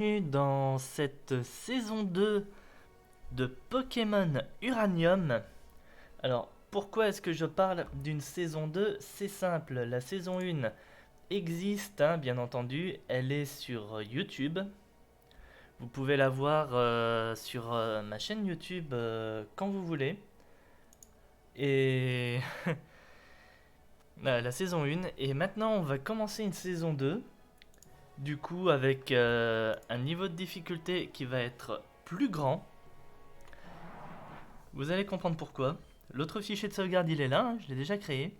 Bienvenue dans cette saison 2 de Pokémon Uranium. Alors, pourquoi est-ce que je parle d'une saison 2? C'est simple, la saison 1 existe, hein, bien entendu, elle est sur YouTube. Vous pouvez la voir sur ma chaîne YouTube quand vous voulez. Et la saison 1, et maintenant on va commencer une saison 2. Du coup, avec un niveau de difficulté qui va être plus grand. Vous allez comprendre pourquoi. L'autre fichier de sauvegarde, il est là, hein, je l'ai déjà créé.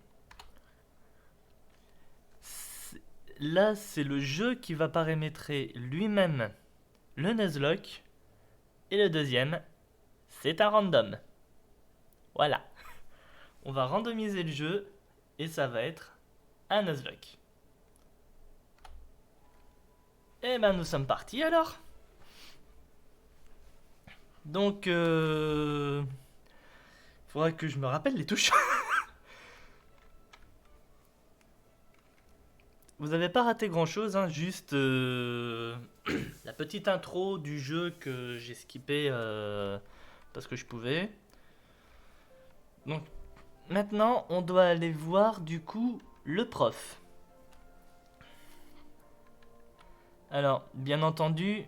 Là, c'est le jeu qui va paramétrer lui-même le Nuzlocke. Et le deuxième, c'est un random. Voilà. On va randomiser le jeu et ça va être un Nuzlocke. Et ben, nous sommes partis alors. Donc, faudra que je me rappelle les touches. Vous avez pas raté grand chose, hein, juste la petite intro du jeu que j'ai skippé parce que je pouvais. Donc maintenant on doit aller voir du coup le prof. Alors bien entendu,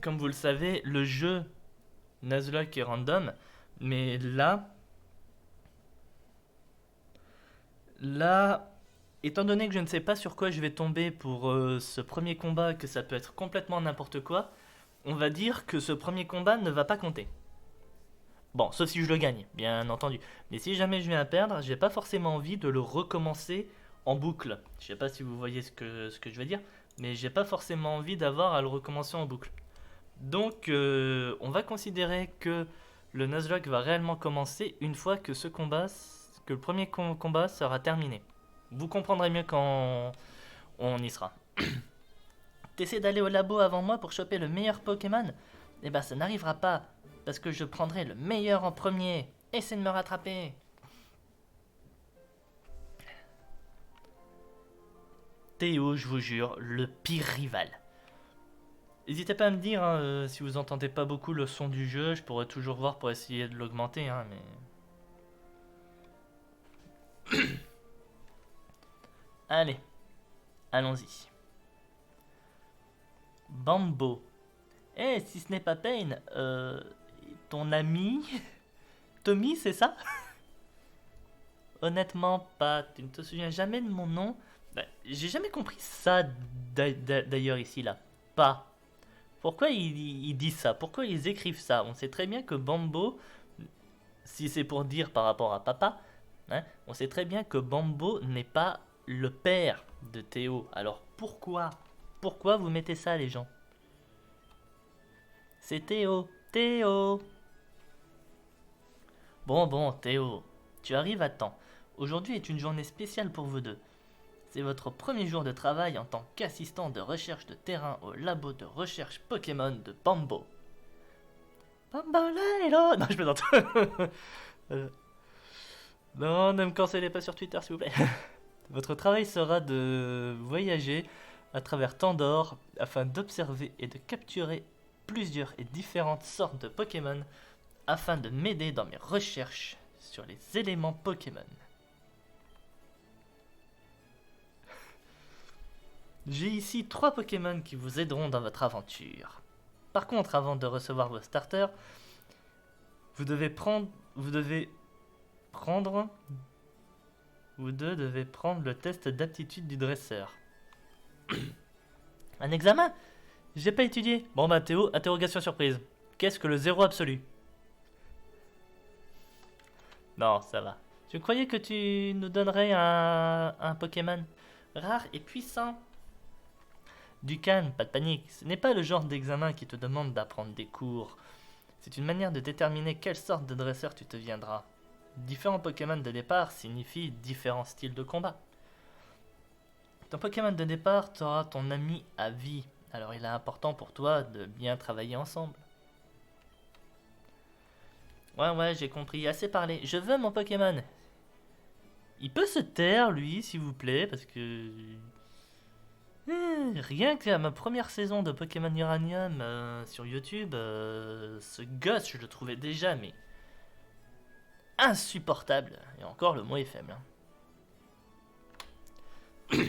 comme vous le savez, le jeu Nuzlocke est random, mais là, étant donné que je ne sais pas sur quoi je vais tomber pour ce premier combat, que ça peut être complètement n'importe quoi, on va dire que ce premier combat ne va pas compter. Bon, sauf si je le gagne, bien entendu. Mais si jamais je viens à perdre, j'ai pas forcément envie de le recommencer en boucle. Je sais pas si vous voyez ce que je veux dire, mais j'ai pas forcément envie d'avoir à le recommencer en boucle. Donc, on va considérer que le Nuzlocke va réellement commencer une fois que que le premier combat sera terminé. Vous comprendrez mieux quand on y sera. T'essaies d'aller au labo avant moi pour choper le meilleur Pokémon? Eh ben, ça n'arrivera pas, parce que je prendrai le meilleur en premier. Essaie de me rattraper. Théo, je vous jure, le pire rival. N'hésitez pas à me dire hein, si vous entendez pas beaucoup le son du jeu, je pourrais toujours voir pour essayer de l'augmenter, hein, mais... Allez, allons-y. Bambo. Eh, si ce n'est pas Pain, ton ami Tommy, c'est ça? Honnêtement, pas. Tu ne te souviens jamais de mon nom? Bah, j'ai jamais compris ça d'ailleurs ici, là. Pas. Pourquoi ils disent ça? Pourquoi ils écrivent ça? On sait très bien que Bambo, si c'est pour dire par rapport à papa, hein, on sait très bien que Bambo n'est pas le père de Théo. Alors pourquoi? Pourquoi vous mettez ça, les gens? C'est Théo. Théo. Bon, Théo, tu arrives à temps. Aujourd'hui est une journée spéciale pour vous deux. C'est votre premier jour de travail en tant qu'assistant de recherche de terrain au labo de recherche Pokémon de Bambo. Bamboleo. Non, je plaisante. Non, ne me cancellez pas sur Twitter, s'il vous plaît. Votre travail sera de voyager à travers Tandor afin d'observer et de capturer plusieurs et différentes sortes de Pokémon afin de m'aider dans mes recherches sur les éléments Pokémon. J'ai ici 3 Pokémon qui vous aideront dans votre aventure. Par contre, avant de recevoir vos starters, vous deux devez prendre le test d'aptitude du dresseur. Un examen? J'ai pas étudié. Bon bah Théo, interrogation surprise. Qu'est-ce que le zéro absolu? Non, ça va. Je croyais que tu nous donnerais un Pokémon rare et puissant. Ducan, pas de panique, ce n'est pas le genre d'examen qui te demande d'apprendre des cours. C'est une manière de déterminer quelle sorte de dresseur tu deviendras. Différents Pokémon de départ signifient différents styles de combat. Ton Pokémon de départ sera ton ami à vie, alors il est important pour toi de bien travailler ensemble. Ouais, j'ai compris, assez parlé. Je veux mon Pokémon. Il peut se taire, lui, s'il vous plaît, parce que Rien qu'à ma première saison de Pokémon Uranium sur YouTube, ce gosse, je le trouvais déjà, mais insupportable. Et encore, le mot est faible. Hein.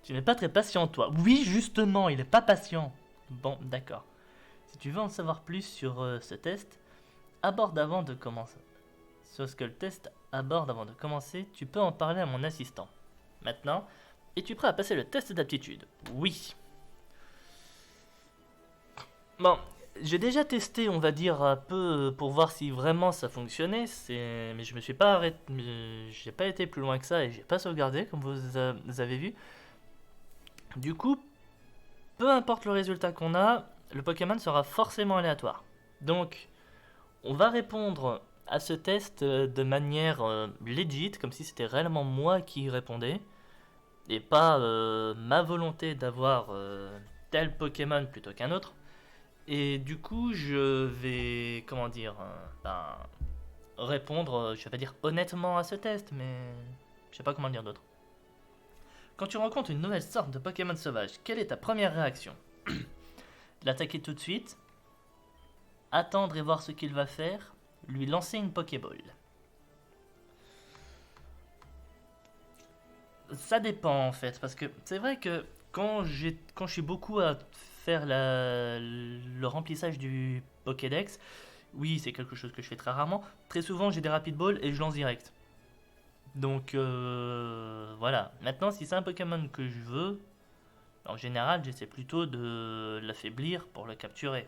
Tu n'es pas très patient, toi. Oui, justement, il est pas patient. Bon, d'accord. Si tu veux en savoir plus sur ce test, aborde avant de commencer. Sur ce que le test aborde avant de commencer, tu peux en parler à mon assistant. Maintenant, es-tu prêt à passer le test d'aptitude? Oui. Bon, j'ai déjà testé, on va dire, un peu pour voir si vraiment ça fonctionnait, mais je me suis pas arrêté, j'ai pas été plus loin que ça et j'ai pas sauvegardé, comme vous avez vu. Du coup, peu importe le résultat qu'on a, le Pokémon sera forcément aléatoire. Donc, on va répondre à ce test de manière legit, comme si c'était réellement moi qui répondais, et pas ma volonté d'avoir tel Pokémon plutôt qu'un autre. Et du coup, je vais, comment dire, répondre, je vais pas dire honnêtement à ce test, mais je sais pas comment le dire d'autre. Quand tu rencontres une nouvelle sorte de Pokémon sauvage, quelle est ta première réaction? L'attaquer tout de suite, attendre et voir ce qu'il va faire, lui lancer une Pokéball. Ça dépend en fait, parce que c'est vrai que quand je suis beaucoup à faire le remplissage du Pokédex, oui, c'est quelque chose que je fais très rarement. Très souvent, j'ai des Rapid Balls et je lance direct. Donc voilà. Maintenant, si c'est un Pokémon que je veux, en général, j'essaie plutôt de l'affaiblir pour le capturer.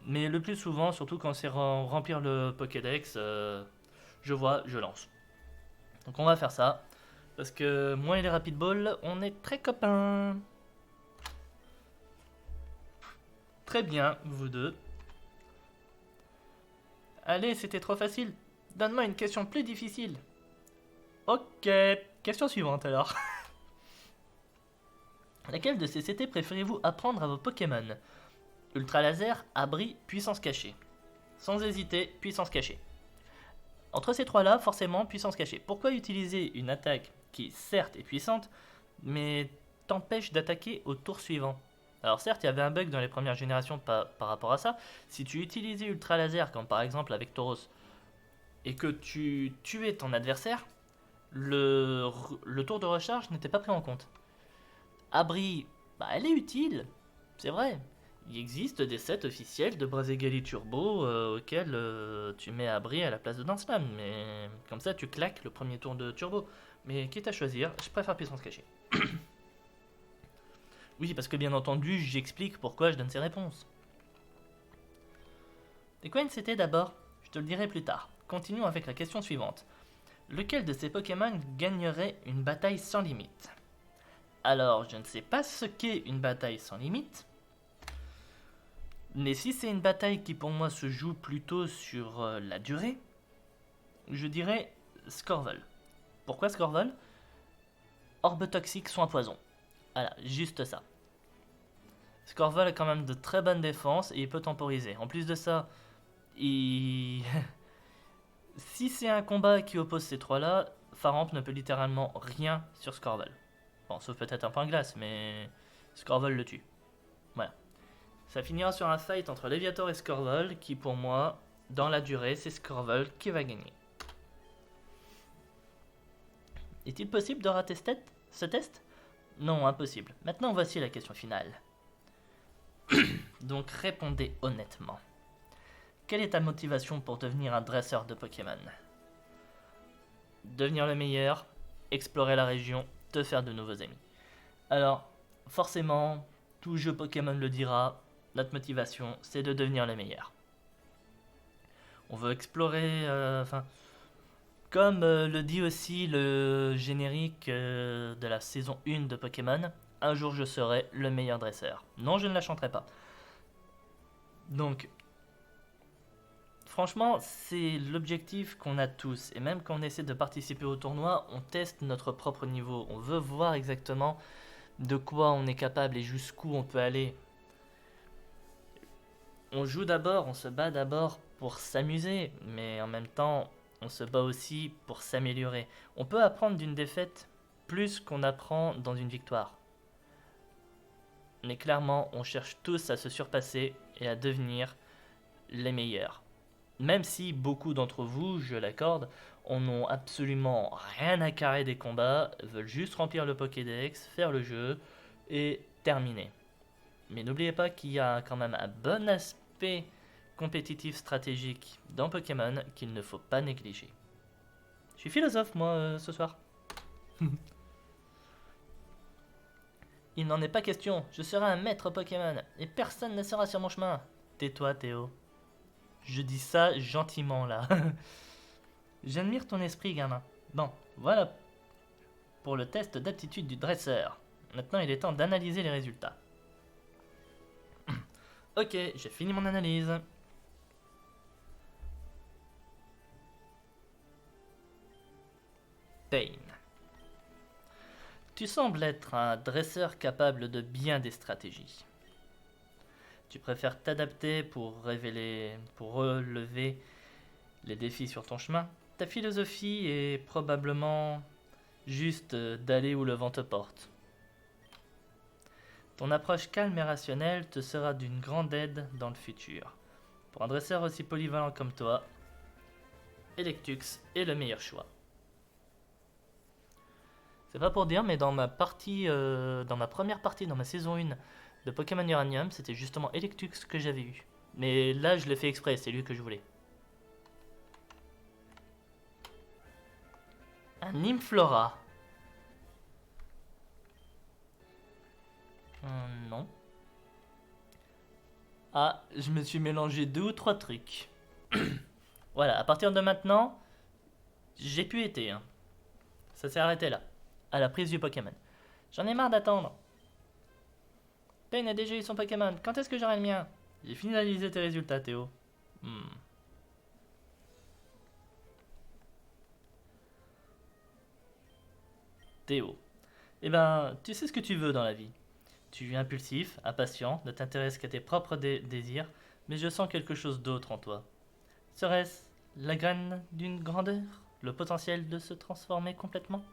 Mais le plus souvent, surtout quand c'est remplir le Pokédex, je vois, je lance. Donc on va faire ça. Parce que moi et les Rapid Balls, on est très copains. Très bien, vous deux. Allez, c'était trop facile. Donne-moi une question plus difficile. Ok, question suivante alors. Laquelle de ces CT préférez-vous apprendre à vos Pokémon? Ultra laser, abri, puissance cachée. Sans hésiter, puissance cachée. Entre ces trois-là, forcément, puissance cachée. Pourquoi utiliser une attaque qui, certes, est puissante, mais t'empêche d'attaquer au tour suivant? Alors certes, il y avait un bug dans les premières générations par rapport à ça. Si tu utilisais Ultra Laser, comme par exemple avec Tauros, et que tu tuais ton adversaire, le tour de recharge n'était pas pris en compte. Abri, bah elle est utile, c'est vrai. Il existe des sets officiels de Brazegali Turbo auxquels tu mets Abri à la place de Dance Slam, mais comme ça tu claques le premier tour de Turbo. Mais quitte à choisir, je préfère puissance cachée. Oui, parce que bien entendu, j'explique pourquoi je donne ces réponses. C'est quoi une CT d'abord? Je te le dirai plus tard. Continuons avec la question suivante. Lequel de ces Pokémon gagnerait une bataille sans limite? Alors, je ne sais pas ce qu'est une bataille sans limite, mais si c'est une bataille qui pour moi se joue plutôt sur la durée, je dirais Scorval. Pourquoi Scorval? Orbe toxique, soin poison. Voilà, juste ça. Scorval a quand même de très bonnes défenses et il peut temporiser. En plus de ça, il... si c'est un combat qui oppose ces trois-là, Faramp ne peut littéralement rien sur Scorval. Bon, sauf peut-être un point glace, mais Scorval le tue. Voilà. Ça finira sur un fight entre Léviator et Scorval, qui pour moi, dans la durée, c'est Scorval qui va gagner. Est-il possible de rater ce test? Non, impossible. Maintenant, voici la question finale. Donc répondez honnêtement. Quelle est ta motivation pour devenir un dresseur de Pokémon? Devenir le meilleur, explorer la région, te faire de nouveaux amis. Alors, forcément, tout jeu Pokémon le dira, notre motivation, c'est de devenir le meilleur. On veut explorer, comme le dit aussi le générique de la saison 1 de Pokémon, un jour je serai le meilleur dresseur. Non, je ne la chanterai pas. Donc, franchement, c'est l'objectif qu'on a tous. Et même quand on essaie de participer au tournoi, on teste notre propre niveau. On veut voir exactement de quoi on est capable et jusqu'où on peut aller. On joue d'abord, on se bat d'abord pour s'amuser, mais en même temps, on se bat aussi pour s'améliorer. On peut apprendre d'une défaite plus qu'on apprend dans une victoire. Mais clairement, on cherche tous à se surpasser et à devenir les meilleurs. Même si beaucoup d'entre vous, je l'accorde, en ont absolument rien à carrer des combats, veulent juste remplir le Pokédex, faire le jeu et terminer. Mais n'oubliez pas qu'il y a quand même un bon aspect compétitif stratégique dans Pokémon qu'il ne faut pas négliger. Je suis philosophe moi ce soir. Il n'en est pas question, je serai un maître Pokémon et personne ne sera sur mon chemin. Tais-toi Théo. Je dis ça gentiment là. J'admire ton esprit gamin. Bon, voilà pour le test d'aptitude du dresseur. Maintenant il est temps d'analyser les résultats. Ok, j'ai fini mon analyse. Pain. Tu sembles être un dresseur capable de bien des stratégies. Tu préfères t'adapter pour relever les défis sur ton chemin. Ta philosophie est probablement juste d'aller où le vent te porte. Ton approche calme et rationnelle te sera d'une grande aide dans le futur. Pour un dresseur aussi polyvalent comme toi, Electux est le meilleur choix. C'est pas pour dire, mais dans ma première partie, dans ma saison 1 de Pokémon Uranium, c'était justement Electux que j'avais eu. Mais là, je l'ai fait exprès, c'est lui que je voulais. Un Nymflora. Non. Ah, je me suis mélangé 2 ou 3 trucs. Voilà, à partir de maintenant, j'ai pu été. Hein. Ça s'est arrêté là, à la prise du Pokémon. J'en ai marre d'attendre. Pain a déjà eu son Pokémon, quand est-ce que j'aurai le mien? J'ai finalisé tes résultats, Théo. Théo. Eh ben, tu sais ce que tu veux dans la vie. Tu es impulsif, impatient, ne t'intéresses qu'à tes propres désirs, mais je sens quelque chose d'autre en toi. Serait-ce la graine d'une grandeur? Le potentiel de se transformer complètement?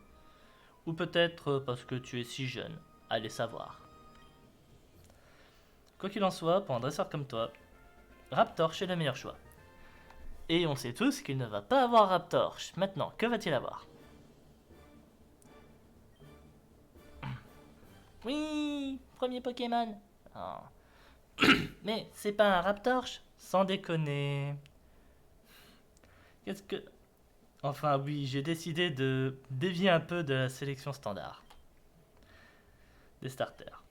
Ou peut-être parce que tu es si jeune? Allez savoir. Quoi qu'il en soit, pour un dresseur comme toi, Raptorch est le meilleur choix. Et on sait tous qu'il ne va pas avoir Raptorch. Maintenant, que va-t-il avoir? Oui, premier Pokémon. Oh. Mais c'est pas un Raptorch? Sans déconner. Qu'est-ce que... Enfin oui, j'ai décidé de dévier un peu de la sélection standard. Des starters.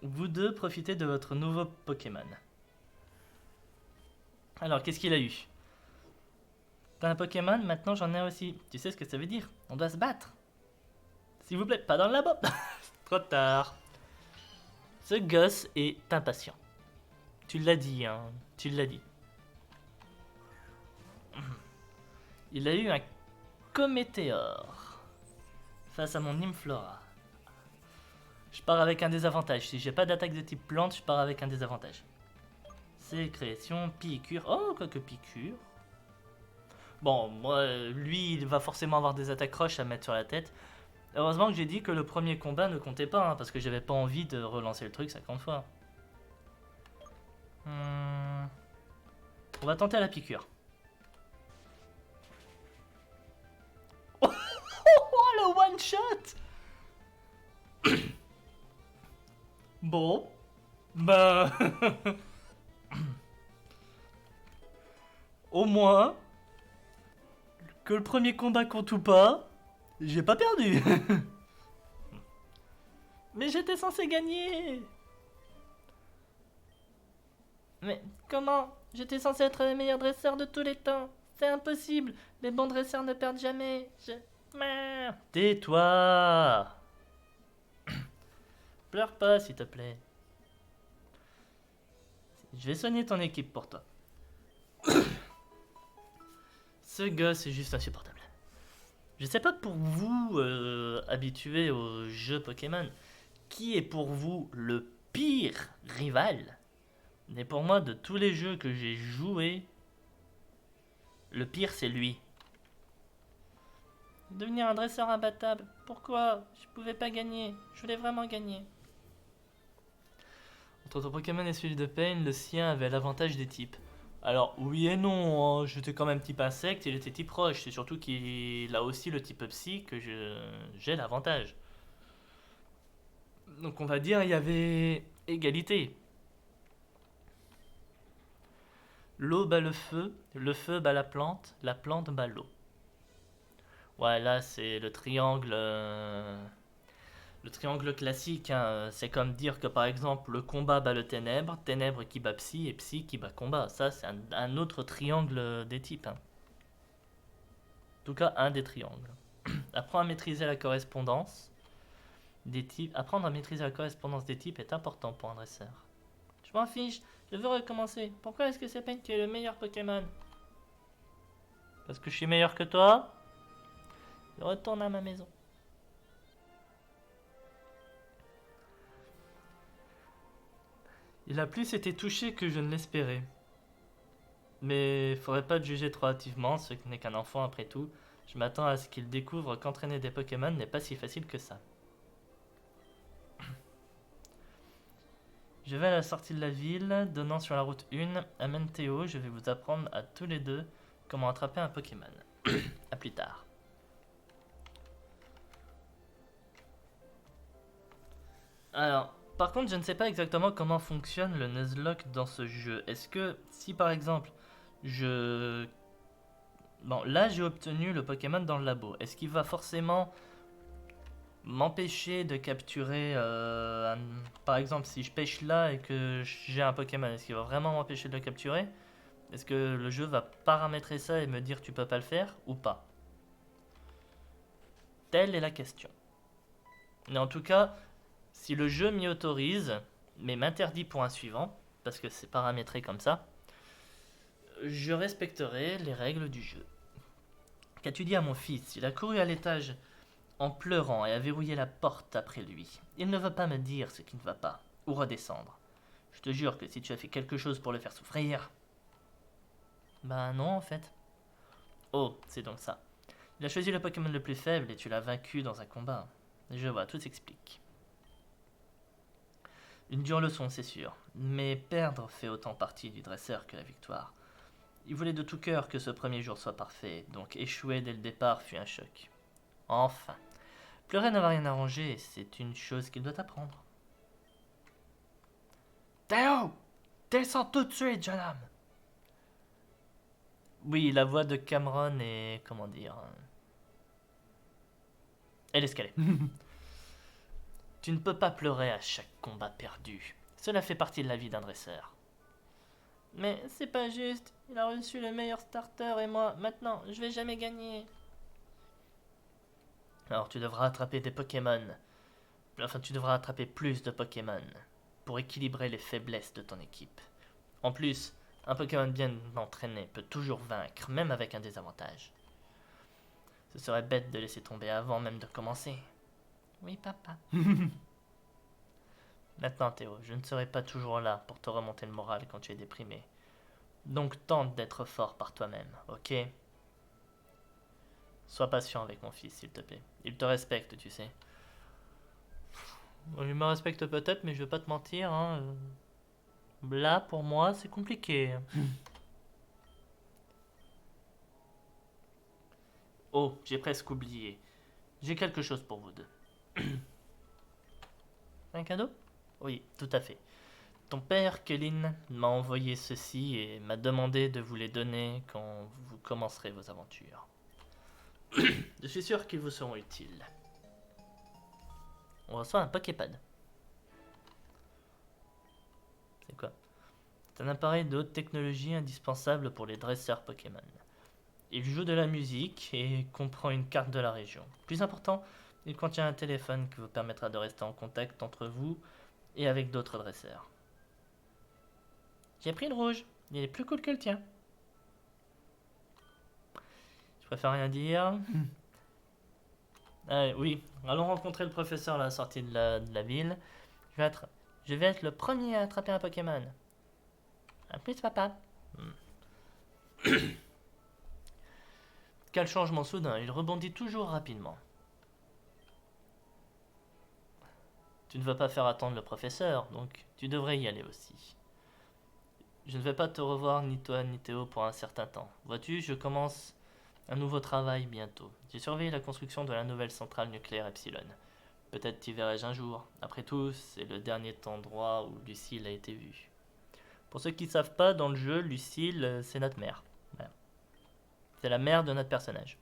Vous deux profitez de votre nouveau Pokémon. Alors, qu'est-ce qu'il a eu? T'as un Pokémon, maintenant j'en ai aussi. Tu sais ce que ça veut dire? On doit se battre. S'il vous plaît, pas dans le labo. Trop tard. Ce gosse est impatient. Tu l'as dit, hein. Tu l'as dit. Il a eu un Cométéor face à mon Nymflora. Je pars avec un désavantage. Si j'ai pas d'attaque de type plante, je pars avec un désavantage. Sécrétion, piqûre. Oh, quoique piqûre. Bon, moi, lui, il va forcément avoir des attaques roches à mettre sur la tête. Heureusement que j'ai dit que le premier combat ne comptait pas, hein, parce que j'avais pas envie de relancer le truc 50 fois. On va tenter à la piqûre. Oh, le one shot. Bon, bah... Au moins, que le premier combat compte ou pas, j'ai pas perdu. Mais j'étais censé gagner. Mais comment? J'étais censé être le meilleur dresseur de tous les temps. C'est impossible. Les bons dresseurs ne perdent jamais. Tais-toi. Pleure pas, s'il te plaît. Je vais soigner ton équipe pour toi. Ce gosse est juste insupportable. Je sais pas pour vous, habitués aux jeux Pokémon, qui est pour vous le pire rival? Mais pour moi, de tous les jeux que j'ai joués, le pire c'est lui. Devenir un dresseur imbattable. Pourquoi? Je pouvais pas gagner. Je voulais vraiment gagner. Entre ton Pokémon et celui de Pain, le sien avait l'avantage des types. Alors, oui et non, hein, j'étais quand même type insecte, il était type roche. C'est surtout qu'il a aussi le type psy que j'ai l'avantage. Donc on va dire il y avait égalité. L'eau bat le feu bat la plante bat l'eau. Ouais, là c'est le triangle classique, hein. C'est comme dire que par exemple le combat bat le ténèbre, ténèbre qui bat psy et psy qui bat combat. Ça c'est un autre triangle des types, hein. En tout cas un des triangles. Apprends à maîtriser la correspondance des types. Apprendre à maîtriser la correspondance des types est important pour un dresseur. Je m'en fiche, je veux recommencer. Pourquoi est-ce que c'est Pain qui est le meilleur Pokémon? Parce que je suis meilleur que toi? Je retourne à ma maison. Il a plus été touché que je ne l'espérais. Mais faudrait pas te juger trop hâtivement, ce n'est qu'un enfant après tout. Je m'attends à ce qu'il découvre qu'entraîner des Pokémon n'est pas si facile que ça. Je vais à la sortie de la ville, donnant sur la route 1, amène Théo, je vais vous apprendre à tous les deux comment attraper un Pokémon. A plus tard. Alors, par contre, je ne sais pas exactement comment fonctionne le Nuzlocke dans ce jeu. Est-ce que, si par exemple, je... Bon, là j'ai obtenu le Pokémon dans le labo. Est-ce qu'il va forcément m'empêcher de capturer par exemple, si je pêche là et que j'ai un Pokémon, est-ce qu'il va vraiment m'empêcher de le capturer? Est-ce que le jeu va paramétrer ça et me dire tu peux pas le faire ou pas? Telle est la question. Mais en tout cas, si le jeu m'y autorise, mais m'interdit pour un suivant, parce que c'est paramétré comme ça, je respecterai les règles du jeu. Qu'as-tu dit à mon fils? Il a couru à l'étage en pleurant et a verrouillé la porte après lui. Il ne veut pas me dire ce qui ne va pas, ou redescendre. Je te jure que si tu as fait quelque chose pour le faire souffrir... Ben non en fait. Oh, c'est donc ça. Il a choisi le Pokémon le plus faible et tu l'as vaincu dans un combat. Je vois, tout s'explique. Une dure leçon, c'est sûr, mais perdre fait autant partie du dresseur que la victoire. Il voulait de tout cœur que ce premier jour soit parfait, donc échouer dès le départ fut un choc. Enfin, pleurer ne va rien arranger, c'est une chose qu'il doit apprendre. Théo! Descends tout de suite, jeune homme! Oui, la voix de Cameron est... comment dire... elle est ce qu'elle est. Tu ne peux pas pleurer à chaque combat perdu. Cela fait partie de la vie d'un dresseur. Mais c'est pas juste. Il a reçu le meilleur starter et moi, maintenant, je vais jamais gagner. Alors tu devras attraper des Pokémon. Enfin, tu devras attraper plus de Pokémon pour équilibrer les faiblesses de ton équipe. En plus, un Pokémon bien entraîné peut toujours vaincre, même avec un désavantage. Ce serait bête de laisser tomber avant même de commencer. Oui, papa. Maintenant, Théo, je ne serai pas toujours là pour te remonter le moral quand tu es déprimé. Donc tente d'être fort par toi-même, ok? Sois patient avec mon fils, s'il te plaît. Il te respecte, tu sais. Il me respecte peut-être, mais je vais pas te mentir, hein. Là, pour moi, c'est compliqué. Oh, j'ai presque oublié. J'ai quelque chose pour vous deux. Un cadeau? Oui, tout à fait. Ton père, Kellyn, m'a envoyé ceci et m'a demandé de vous les donner quand vous commencerez vos aventures. Je suis sûr qu'ils vous seront utiles. On reçoit un Poképad. C'est quoi? C'est un appareil de haute technologie indispensable pour les dresseurs Pokémon. Il joue de la musique et comprend une carte de la région. Plus important, il contient un téléphone qui vous permettra de rester en contact entre vous et avec d'autres dresseurs. J'ai pris le rouge, il est plus cool que le tien. Je préfère rien dire. Oui, allons rencontrer le professeur à la sortie de la ville. Je vais être le premier à attraper un Pokémon. A plus, papa. Quel changement soudain, il rebondit toujours rapidement. Tu ne veux pas faire attendre le professeur, donc tu devrais y aller aussi. Je ne vais pas te revoir ni toi ni Théo pour un certain temps. Vois-tu, je commence un nouveau travail bientôt. J'ai surveillé la construction de la nouvelle centrale nucléaire Epsilon. Peut-être t'y verrai-je un jour. Après tout, c'est le dernier endroit où Lucille a été vue. Pour ceux qui ne savent pas, dans le jeu, Lucille, c'est notre mère. Voilà. C'est la mère de notre personnage.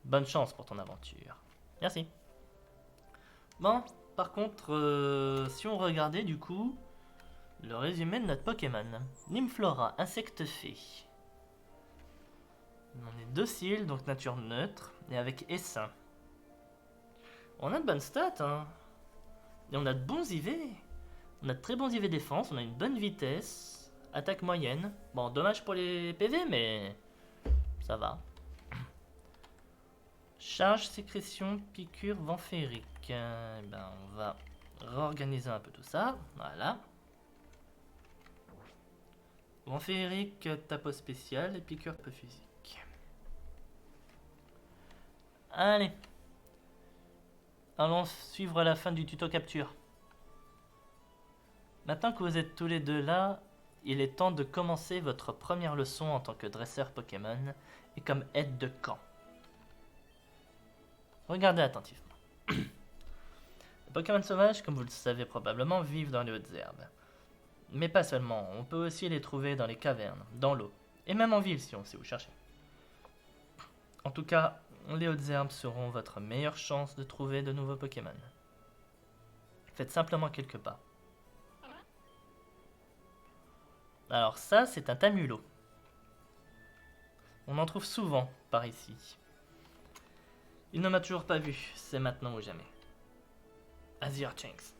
Bonne chance pour ton aventure. Merci. Bon, par contre, si on regardait du coup le résumé de notre Pokémon. Nymflora, insecte fée. On est docile, donc nature neutre, et avec essaim. On a de bonnes stats, hein. Et on a de bons IV. On a de très bons IV défense, on a une bonne vitesse, attaque moyenne. Bon, dommage pour les PV, mais ça va. Charge, sécrétion, piqûre, vent féerique. Ben, on va réorganiser un peu tout ça. Voilà. Vent féerique, tapo spécial et piqûre peu physique. Allez. Allons suivre la fin du tuto capture. Maintenant que vous êtes tous les deux là, il est temps de commencer votre première leçon en tant que dresseur Pokémon et comme aide de camp. Regardez attentivement. Les Pokémon sauvages, comme vous le savez probablement, vivent dans les hautes herbes. Mais pas seulement, on peut aussi les trouver dans les cavernes, dans l'eau, et même en ville si on sait où chercher. En tout cas, les hautes herbes seront votre meilleure chance de trouver de nouveaux Pokémon. Faites simplement quelques pas. Alors ça, c'est un Tamulo. On en trouve souvent par ici. Il ne m'a toujours pas vu, c'est maintenant ou jamais. Azir-Chinx.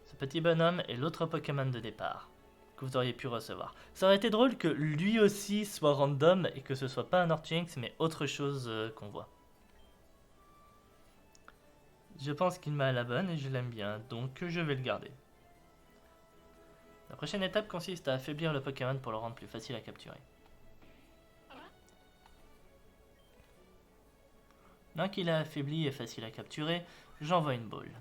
Ce petit bonhomme est l'autre Pokémon de départ que vous auriez pu recevoir. Ça aurait été drôle que lui aussi soit random et que ce soit pas un Orchinx mais autre chose qu'on voit. Je pense qu'il m'a à la bonne et je l'aime bien, donc je vais le garder. La prochaine étape consiste à affaiblir le Pokémon pour le rendre plus facile à capturer. Maintenant qu'il est affaibli et facile à capturer, j'envoie une boule.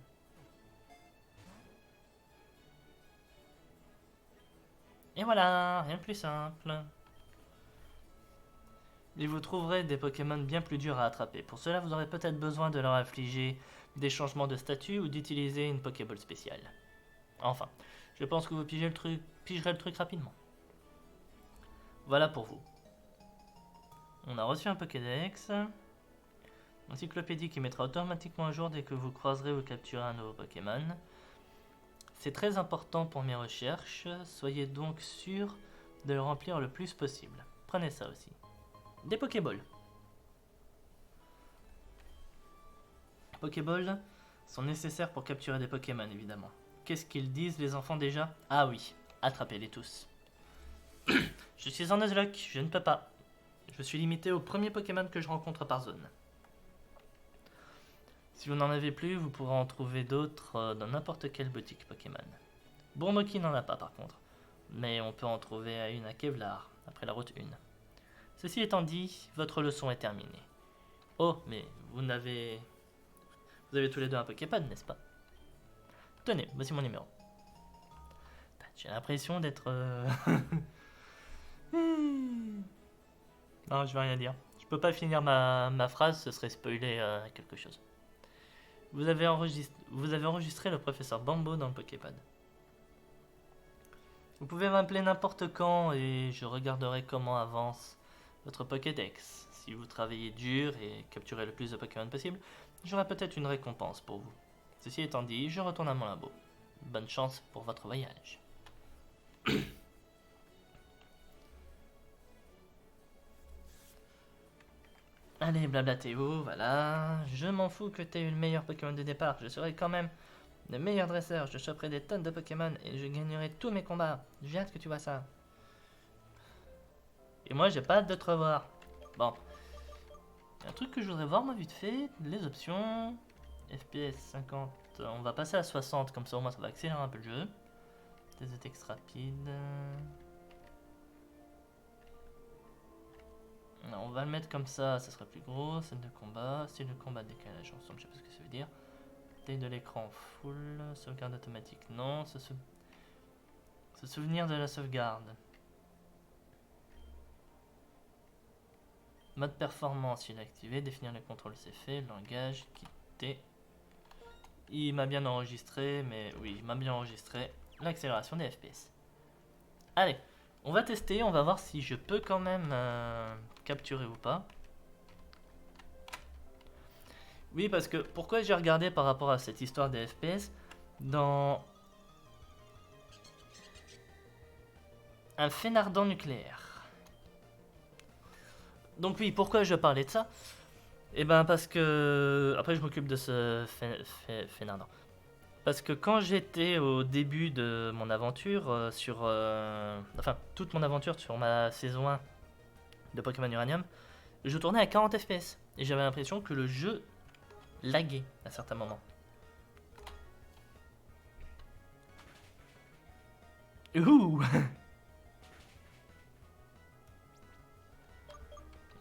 Et voilà, rien de plus simple. Et vous trouverez des Pokémon bien plus durs à attraper. Pour cela, vous aurez peut-être besoin de leur infliger des changements de statut ou d'utiliser une Pokéball spéciale. Enfin, je pense que vous pigerez le truc rapidement. Voilà pour vous. On a reçu un Pokédex. Encyclopédie qui mettra automatiquement à jour dès que vous croiserez ou capturez un nouveau Pokémon. C'est très important pour mes recherches, soyez donc sûr de le remplir le plus possible. Prenez ça aussi. Des Pokéballs. Les Pokéballs sont nécessaires pour capturer des Pokémon, évidemment. Qu'est-ce qu'ils disent les enfants déjà? Ah oui, attrapez-les tous. Je suis en Nuzlocke, je ne peux pas. Je suis limité au premier Pokémon que je rencontre par zone. Si vous n'en avez plus, vous pourrez en trouver d'autres dans n'importe quelle boutique Pokémon. Bournoki n'en a pas par contre, mais on peut en trouver une à Kevlar, après la route 1. Ceci étant dit, votre leçon est terminée. Oh, mais vous avez tous les deux un Poképod, n'est-ce pas? Tenez, voici mon numéro. J'ai l'impression d'être... Non, je vais rien dire. Je peux pas finir ma phrase, ce serait spoiler quelque chose. Vous avez enregistré le professeur Bambo dans le Poképad. Vous pouvez m'appeler n'importe quand et je regarderai comment avance votre Pokédex. Si vous travaillez dur et capturez le plus de Pokémon possible, j'aurai peut-être une récompense pour vous. Ceci étant dit, je retourne à mon labo. Bonne chance pour votre voyage. Allez, blabla Théo, voilà. Je m'en fous que t'aies eu le meilleur Pokémon de départ. Je serai quand même le meilleur dresseur. Je choperai des tonnes de Pokémon et je gagnerai tous mes combats. J'ai hâte que tu vois ça. Et moi, j'ai pas hâte de te revoir. Bon. Il y a un truc que je voudrais voir, moi, vite fait. Les options. FPS 50. On va passer à 60, comme ça au moins ça va accélérer un peu le jeu. Des attaques rapides. Non, on va le mettre comme ça sera plus gros. Scène de combat, style de combat, décalage ensemble, je sais pas ce que ça veut dire. Taille de l'écran full. Sauvegarde automatique. Non. Se souvenir de la sauvegarde. Mode performance, il est activé. Définir les contrôles, c'est fait. Langage, quitter. Il m'a bien enregistré, mais oui, il m'a bien enregistré l'accélération des FPS. Allez, on va tester, on va voir si je peux quand même capturer ou pas. Oui, parce que pourquoi j'ai regardé par rapport à cette histoire des FPS dans un fainéant nucléaire. Donc oui, pourquoi je parlais de ça? Eh ben parce que... Après je m'occupe de ce fainéant. Parce que quand j'étais au début de mon aventure enfin, toute mon aventure sur ma saison 1 de Pokémon Uranium, je tournais à 40 FPS. Et j'avais l'impression que le jeu laguait à certains moments. Ouh.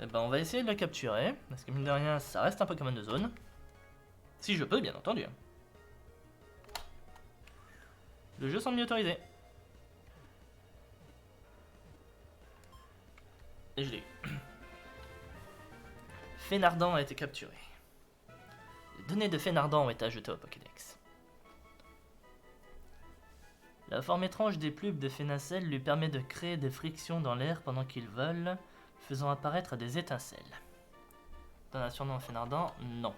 Eh ben on va essayer de le capturer. Parce que mine de rien, ça reste un Pokémon de zone. Si je peux, bien entendu. Le jeu semble m'y autoriser. Et je l'ai eu. Fenardant a été capturé. Les données de Fenardant ont été ajoutées au Pokédex. La forme étrange des plumes de Phénacelle lui permet de créer des frictions dans l'air pendant qu'il vole, faisant apparaître des étincelles. Dans un surnom Fenardant, non.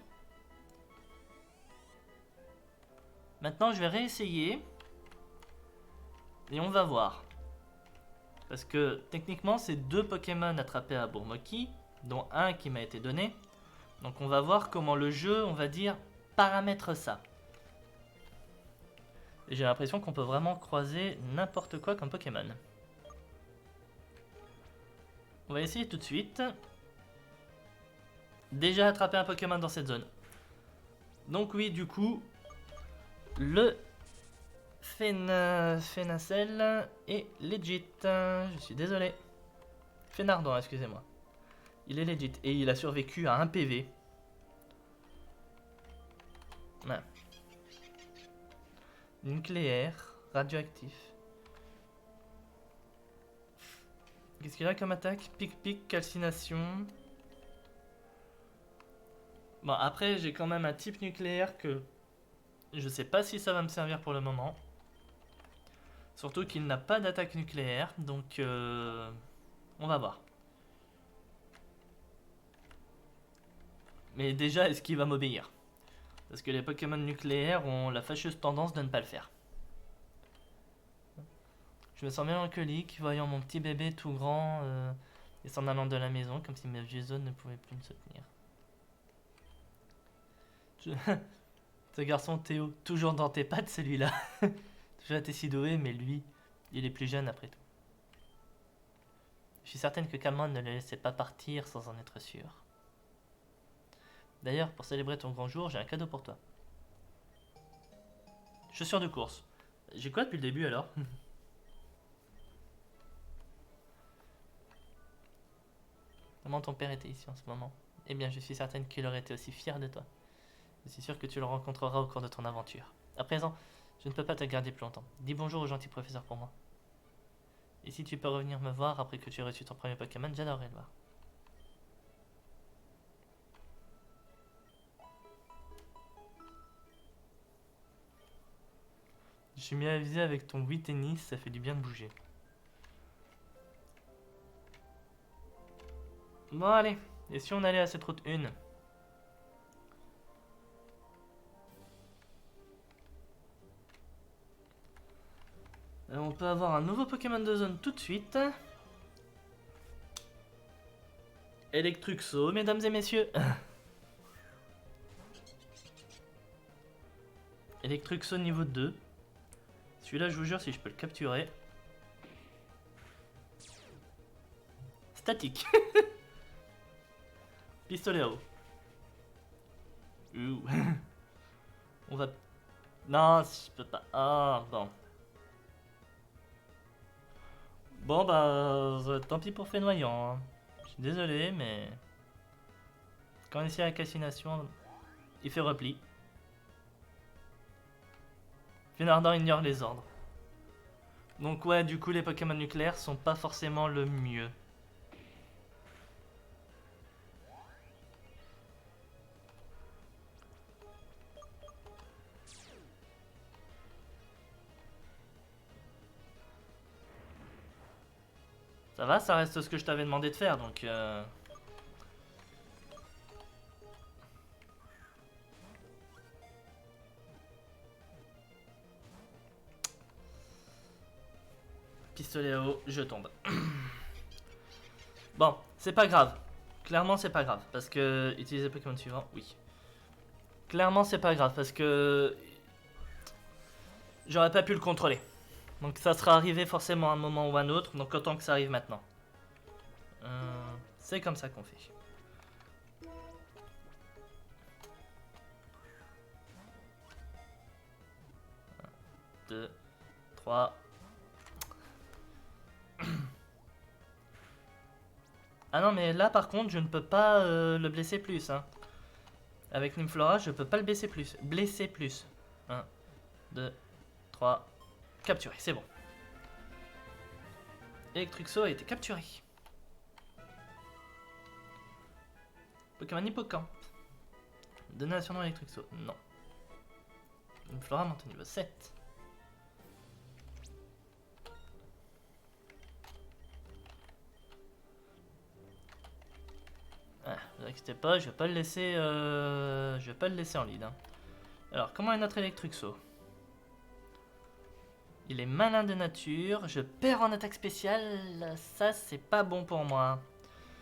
Maintenant, je vais réessayer. Et on va voir. Parce que techniquement, c'est 2 Pokémon attrapés à Bourmoki, dont un qui m'a été donné. Donc on va voir comment le jeu, on va dire, paramètre ça. Et j'ai l'impression qu'on peut vraiment croiser n'importe quoi comme Pokémon. On va essayer tout de suite. Déjà attrapé un Pokémon dans cette zone. Donc oui, du coup, le Phénacelle est legit. Je suis désolé. Fenardant, excusez-moi. Il est legit et il a survécu à 1 PV. Ouais. Nucléaire, radioactif. Qu'est-ce qu'il a comme attaque? Pic-pic, calcination. Bon, après, j'ai quand même un type nucléaire que je sais pas si ça va me servir pour le moment. Surtout qu'il n'a pas d'attaque nucléaire, donc on va voir. Mais déjà, est-ce qu'il va m'obéir? Parce que les Pokémon nucléaires ont la fâcheuse tendance de ne pas le faire. Je me sens mélancolique, voyant mon petit bébé tout grand et s'en allant de la maison, comme si mes vieux os ne pouvaient plus me soutenir. Ce garçon Théo, toujours dans tes pattes celui-là. Toujours été si doué, mais lui, il est plus jeune après tout. Je suis certaine que Camon ne le laissait pas partir sans en être sûr. D'ailleurs, pour célébrer ton grand jour, j'ai un cadeau pour toi. Chaussures de course. J'ai quoi depuis le début alors? Comment ton père était ici en ce moment? Eh bien, je suis certaine qu'il aurait été aussi fier de toi. Je suis sûr que tu le rencontreras au cours de ton aventure. À présent, je ne peux pas te garder plus longtemps. Dis bonjour au gentil professeur pour moi. Et si tu peux revenir me voir après que tu aies reçu ton premier Pokémon, j'adorerais le voir. Je suis bien avisé avec ton Wii Tennis, ça fait du bien de bouger. Bon allez, et si on allait à cette route 1? On peut avoir un nouveau Pokémon de zone tout de suite. Electruxo, mesdames et messieurs. Electruxo niveau 2. Celui-là, je vous jure, si je peux le capturer. Statique. Pistolet à eau. Ouh. On va... Non, je peux pas. Ah, bon. Bon, bah, tant pis pour Fénoyant. Hein. Je suis désolé, mais... Quand on essaie la calcination, il fait repli. Spinardor ignore les ordres. Donc ouais, du coup, les Pokémon nucléaires sont pas forcément le mieux. Ça va, ça reste ce que je t'avais demandé de faire, donc... Pistolet à eau, je tombe. Bon, c'est pas grave. Clairement, c'est pas grave. Parce que... Utiliser Pokémon suivant, oui. Clairement, c'est pas grave, parce que... J'aurais pas pu le contrôler. Donc ça sera arrivé forcément à un moment ou à un autre, donc autant que ça arrive maintenant. C'est comme ça qu'on fait. 2, 3. Ah non, mais là par contre, je ne peux pas le blesser plus. Hein. Avec Nymflora, je peux pas le blesser plus. 1, 2, 3. Capturé, c'est bon. Electruxo a été capturé. Pokémon Hippocampe. Donner un surnom à Electruxo. Non. Nymflora monte au niveau 7. Ah, ne vous inquiétez pas, je vais pas le laisser, en lead. Hein. Alors, comment est notre Electruxo? Il est malin de nature, je perds en attaque spéciale, ça c'est pas bon pour moi.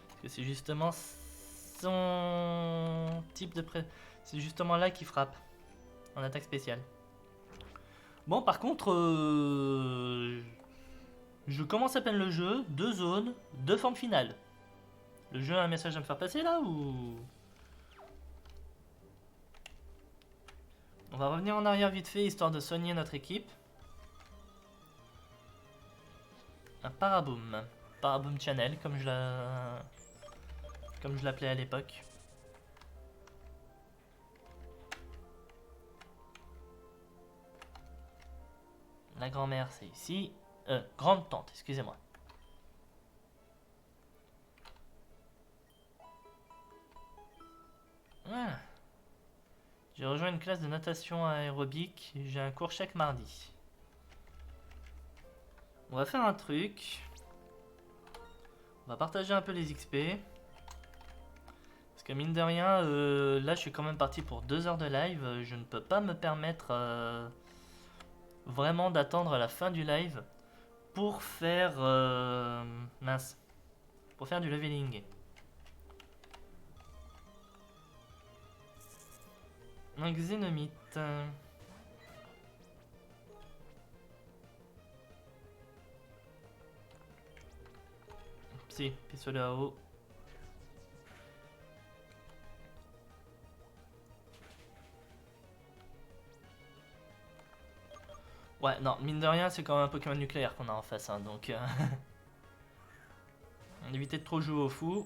Parce que c'est justement son type de c'est justement là qu'il frappe, en attaque spéciale. Bon par contre, je commence à peine le jeu, 2 zones, 2 formes finales. Le jeu a un message à me faire passer là ou... On va revenir en arrière vite fait histoire de soigner notre équipe. Un Paraboom. Paraboom Channel, comme je l'appelais à l'époque. La grand-mère, c'est ici. Grande-tante, excusez-moi. Ah. J'ai rejoint une classe de natation aérobique. J'ai un cours chaque mardi. On va faire un truc. On va partager un peu les XP. Parce que mine de rien, là je suis quand même parti pour 2 heures de live. Je ne peux pas me permettre vraiment d'attendre la fin du live pour faire... mince. Pour faire du leveling. Un Xénomite. Si, pistolet à eau. Ouais, non, mine de rien, c'est quand même un Pokémon nucléaire qu'on a en face, hein, donc... on éviter de trop jouer au fou.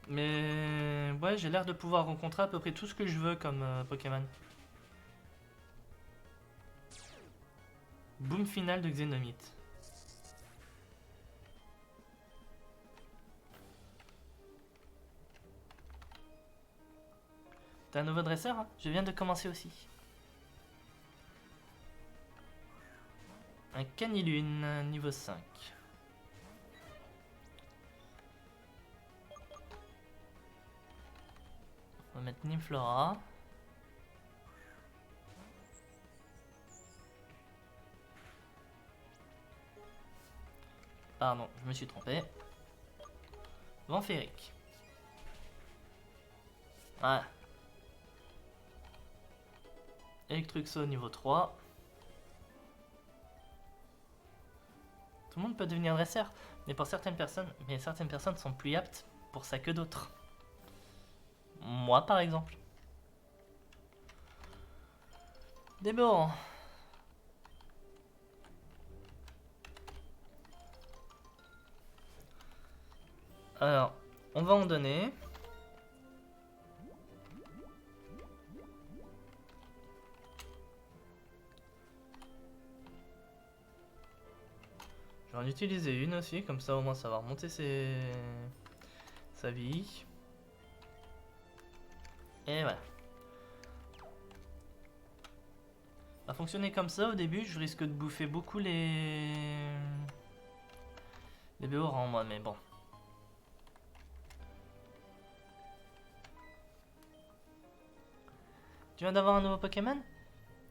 Mais... ouais, j'ai l'air de pouvoir rencontrer à peu près tout ce que je veux comme Pokémon. Boom final de Xénomite. T'as un nouveau dresseur hein? Je viens de commencer aussi. Un Canilune, niveau 5. On va mettre Nymflora. Pardon, je me suis trompé. Vent féerique. Voilà. Electruxo niveau 3. Tout le monde peut devenir dresseur, mais certaines personnes sont plus aptes pour ça que d'autres. Moi par exemple. Des bon. Alors, on va en donner. vais en utiliser une aussi, comme ça au moins ça va remonter sa vie. Et voilà. Ça va fonctionner comme ça au début, je risque de bouffer beaucoup les béorans moi, mais bon. Tu viens d'avoir un nouveau Pokémon?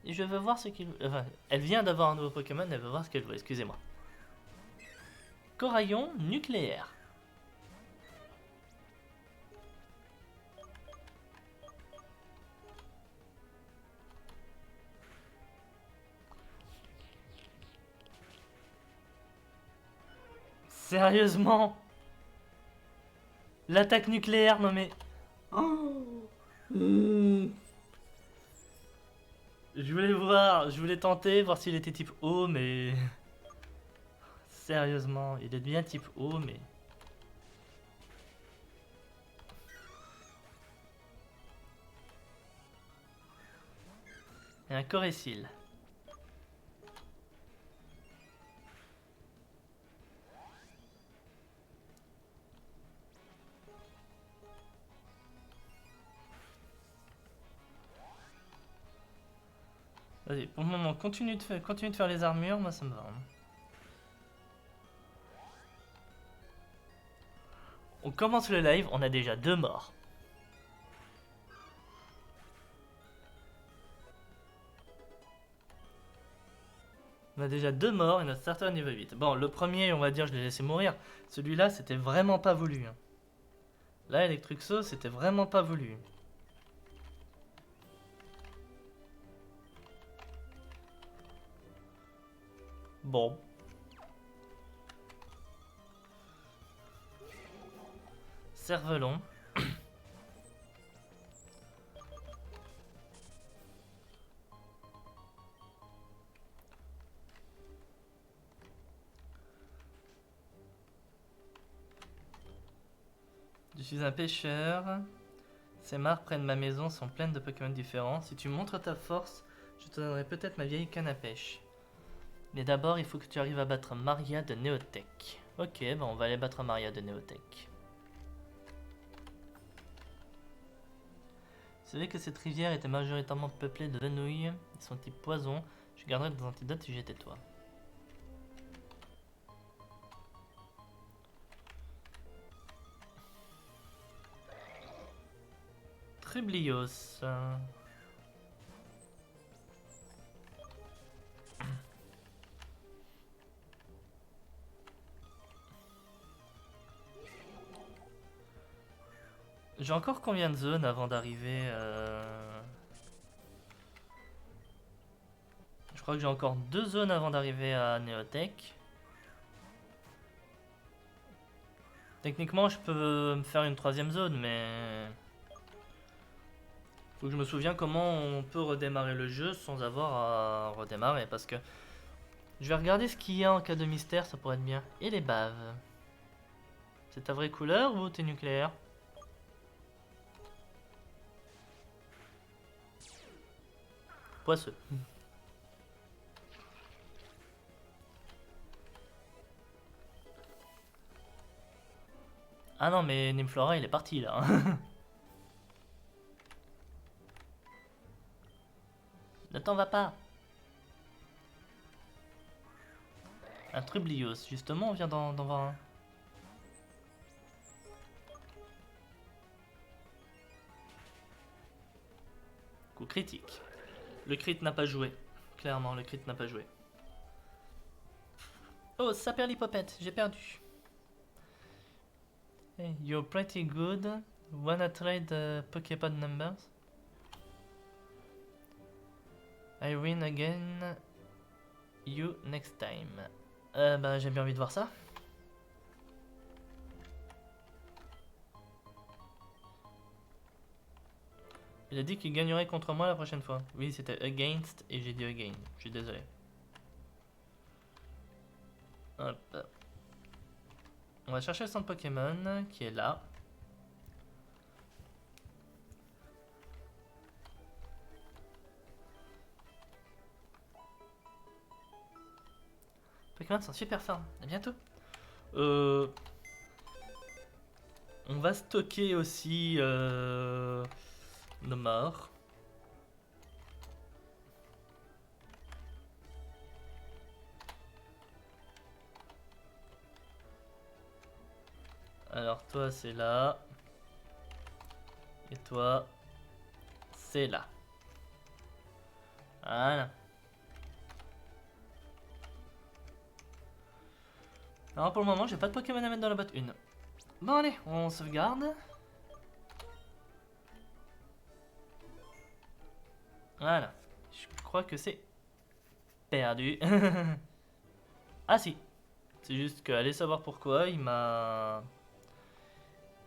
Et je veux voir ce qu'il... Enfin, elle vient d'avoir un nouveau Pokémon, elle veut voir ce qu'elle veut, excusez-moi. Coraillon nucléaire. Sérieusement? L'attaque nucléaire, non mais... Oh. Je voulais tenter, voir s'il était type eau, mais... Sérieusement, il est bien type eau, mais... Et un Corécile. Vas-y, pour le moment, continue de faire les armures, moi ça me va. Hein. On commence le live, on a déjà 2 morts. On a déjà 2 morts et notre starter niveau 8. Bon, le premier, on va dire, je l'ai laissé mourir. Celui-là, c'était vraiment pas voulu. Hein. Là, Electruxo, c'était vraiment pas voulu. Bon. Cervelon. Je suis un pêcheur. Ces mares près de ma maison sont pleines de Pokémon différents. Si tu montres ta force, je te donnerai peut-être ma vieille canne à pêche. Mais d'abord, il faut que tu arrives à battre Maria de Néotech. Ok, bon, on va aller battre Maria de Néotech. Vous savez que cette rivière était majoritairement peuplée de grenouilles. Ils sont type poison. Je garderai des antidotes si j'étais toi. Trublios. J'ai encore combien de zones avant d'arriver Je crois que j'ai encore 2 zones avant d'arriver à Néotech. Techniquement, je peux me faire une 3ème zone, mais... Faut que je me souvienne comment on peut redémarrer le jeu sans avoir à redémarrer, parce que... Je vais regarder ce qu'il y a en cas de mystère, ça pourrait être bien. Et les baves. C'est ta vraie couleur ou t'es nucléaire? Poisseux. Ah non, mais Nymflora, il est parti là. Ne t'en va pas. Un Trublios, justement, on vient d'en voir un. Coup critique. Le crit n'a pas joué. Clairement, le crit n'a pas joué. Oh, Saperlipopette, j'ai perdu. Hey, you're pretty good. Wanna trade Poképod numbers? I win again. You next time. Bah, j'ai bien envie de voir ça. Il a dit qu'il gagnerait contre moi la prochaine fois. Oui, c'était against et j'ai dit again. Je suis désolé. Hop. On va chercher le centre Pokémon qui est là. Pokémon sont super forts. À bientôt. On va stocker aussi nos morts. Alors toi c'est là. Et toi c'est là. Voilà. Alors pour le moment j'ai pas de Pokémon à mettre dans la boîte 1. Bon allez, on sauvegarde. Voilà. Je crois que c'est perdu. Ah si. C'est juste que allez savoir pourquoi il m'a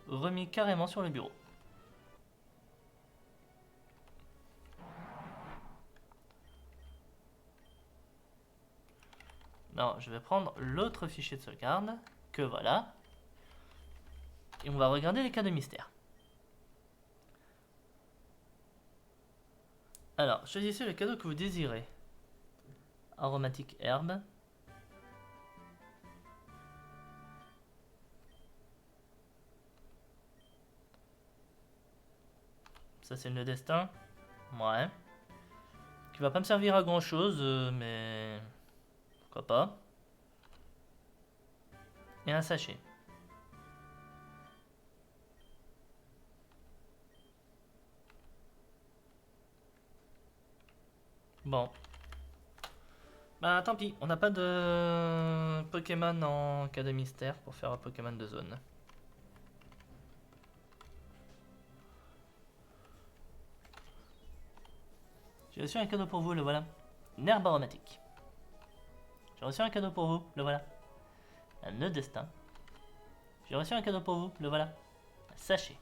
remis carrément sur le bureau. Non, je vais prendre l'autre fichier de sauvegarde, que voilà. Et on va regarder les cas de mystère. Alors, choisissez le cadeau que vous désirez. Aromatique herbe. Ça c'est le destin. Ouais. Qui va pas me servir à grand chose, mais... pourquoi pas. Et un sachet. Bon. Bah tant pis, on n'a pas de Pokémon en cas de mystère pour faire un Pokémon de zone. J'ai reçu un cadeau pour vous, le voilà. Une herbe aromatique. J'ai reçu un cadeau pour vous, le voilà. Un nœud destin. J'ai reçu un cadeau pour vous, le voilà. Un sachet.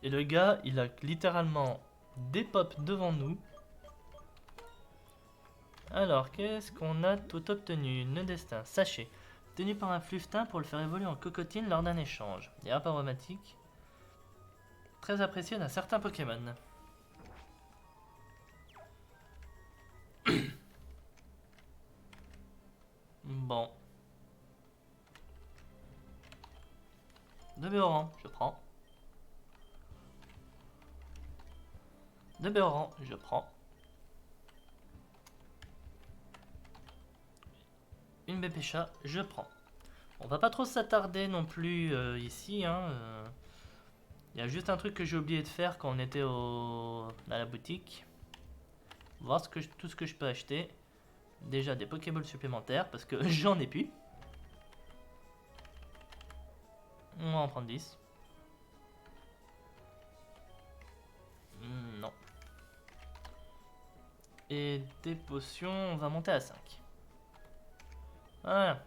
Et le gars, il a littéralement des pops devant nous. Alors, qu'est-ce qu'on a tout obtenu? Nœud destin, sachet. Tenu par un fluftin pour le faire évoluer en cocotine lors d'un échange. Des herbes aromatiques. Très apprécié d'un certain Pokémon. Bon. De Béoran, je prends. De Béoran, je prends. Une Bépécha, je prends. On va pas trop s'attarder non plus ici. Il y a juste un truc que j'ai oublié de faire quand on était à la boutique. Voir tout ce que je peux acheter. Déjà des Pokéballs supplémentaires parce que j'en ai plus. On va en prendre 10. Non. Et des potions, on va monter à 5. Voilà.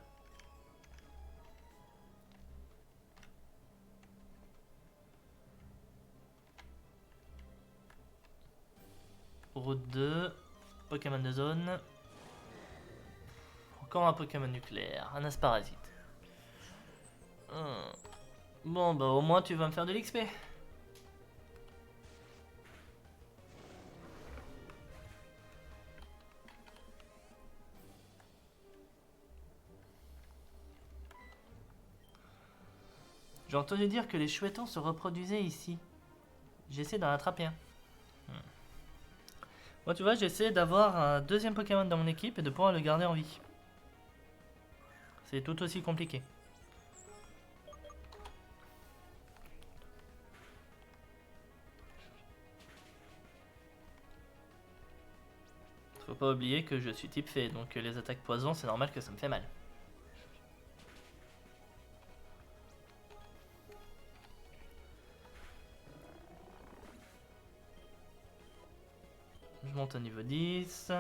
Route 2. Pokémon de zone. Encore un Pokémon nucléaire. Un Asparasite. Bon, bah au moins tu vas me faire de l'XP. J'ai entendu dire que les chouettons se reproduisaient ici. J'essaie d'en attraper un. Moi, tu vois, j'essaie d'avoir un deuxième Pokémon dans mon équipe et de pouvoir le garder en vie. C'est tout aussi compliqué. Faut pas oublier que je suis type fée, donc les attaques poison, c'est normal que ça me fait mal. Je monte au niveau 10.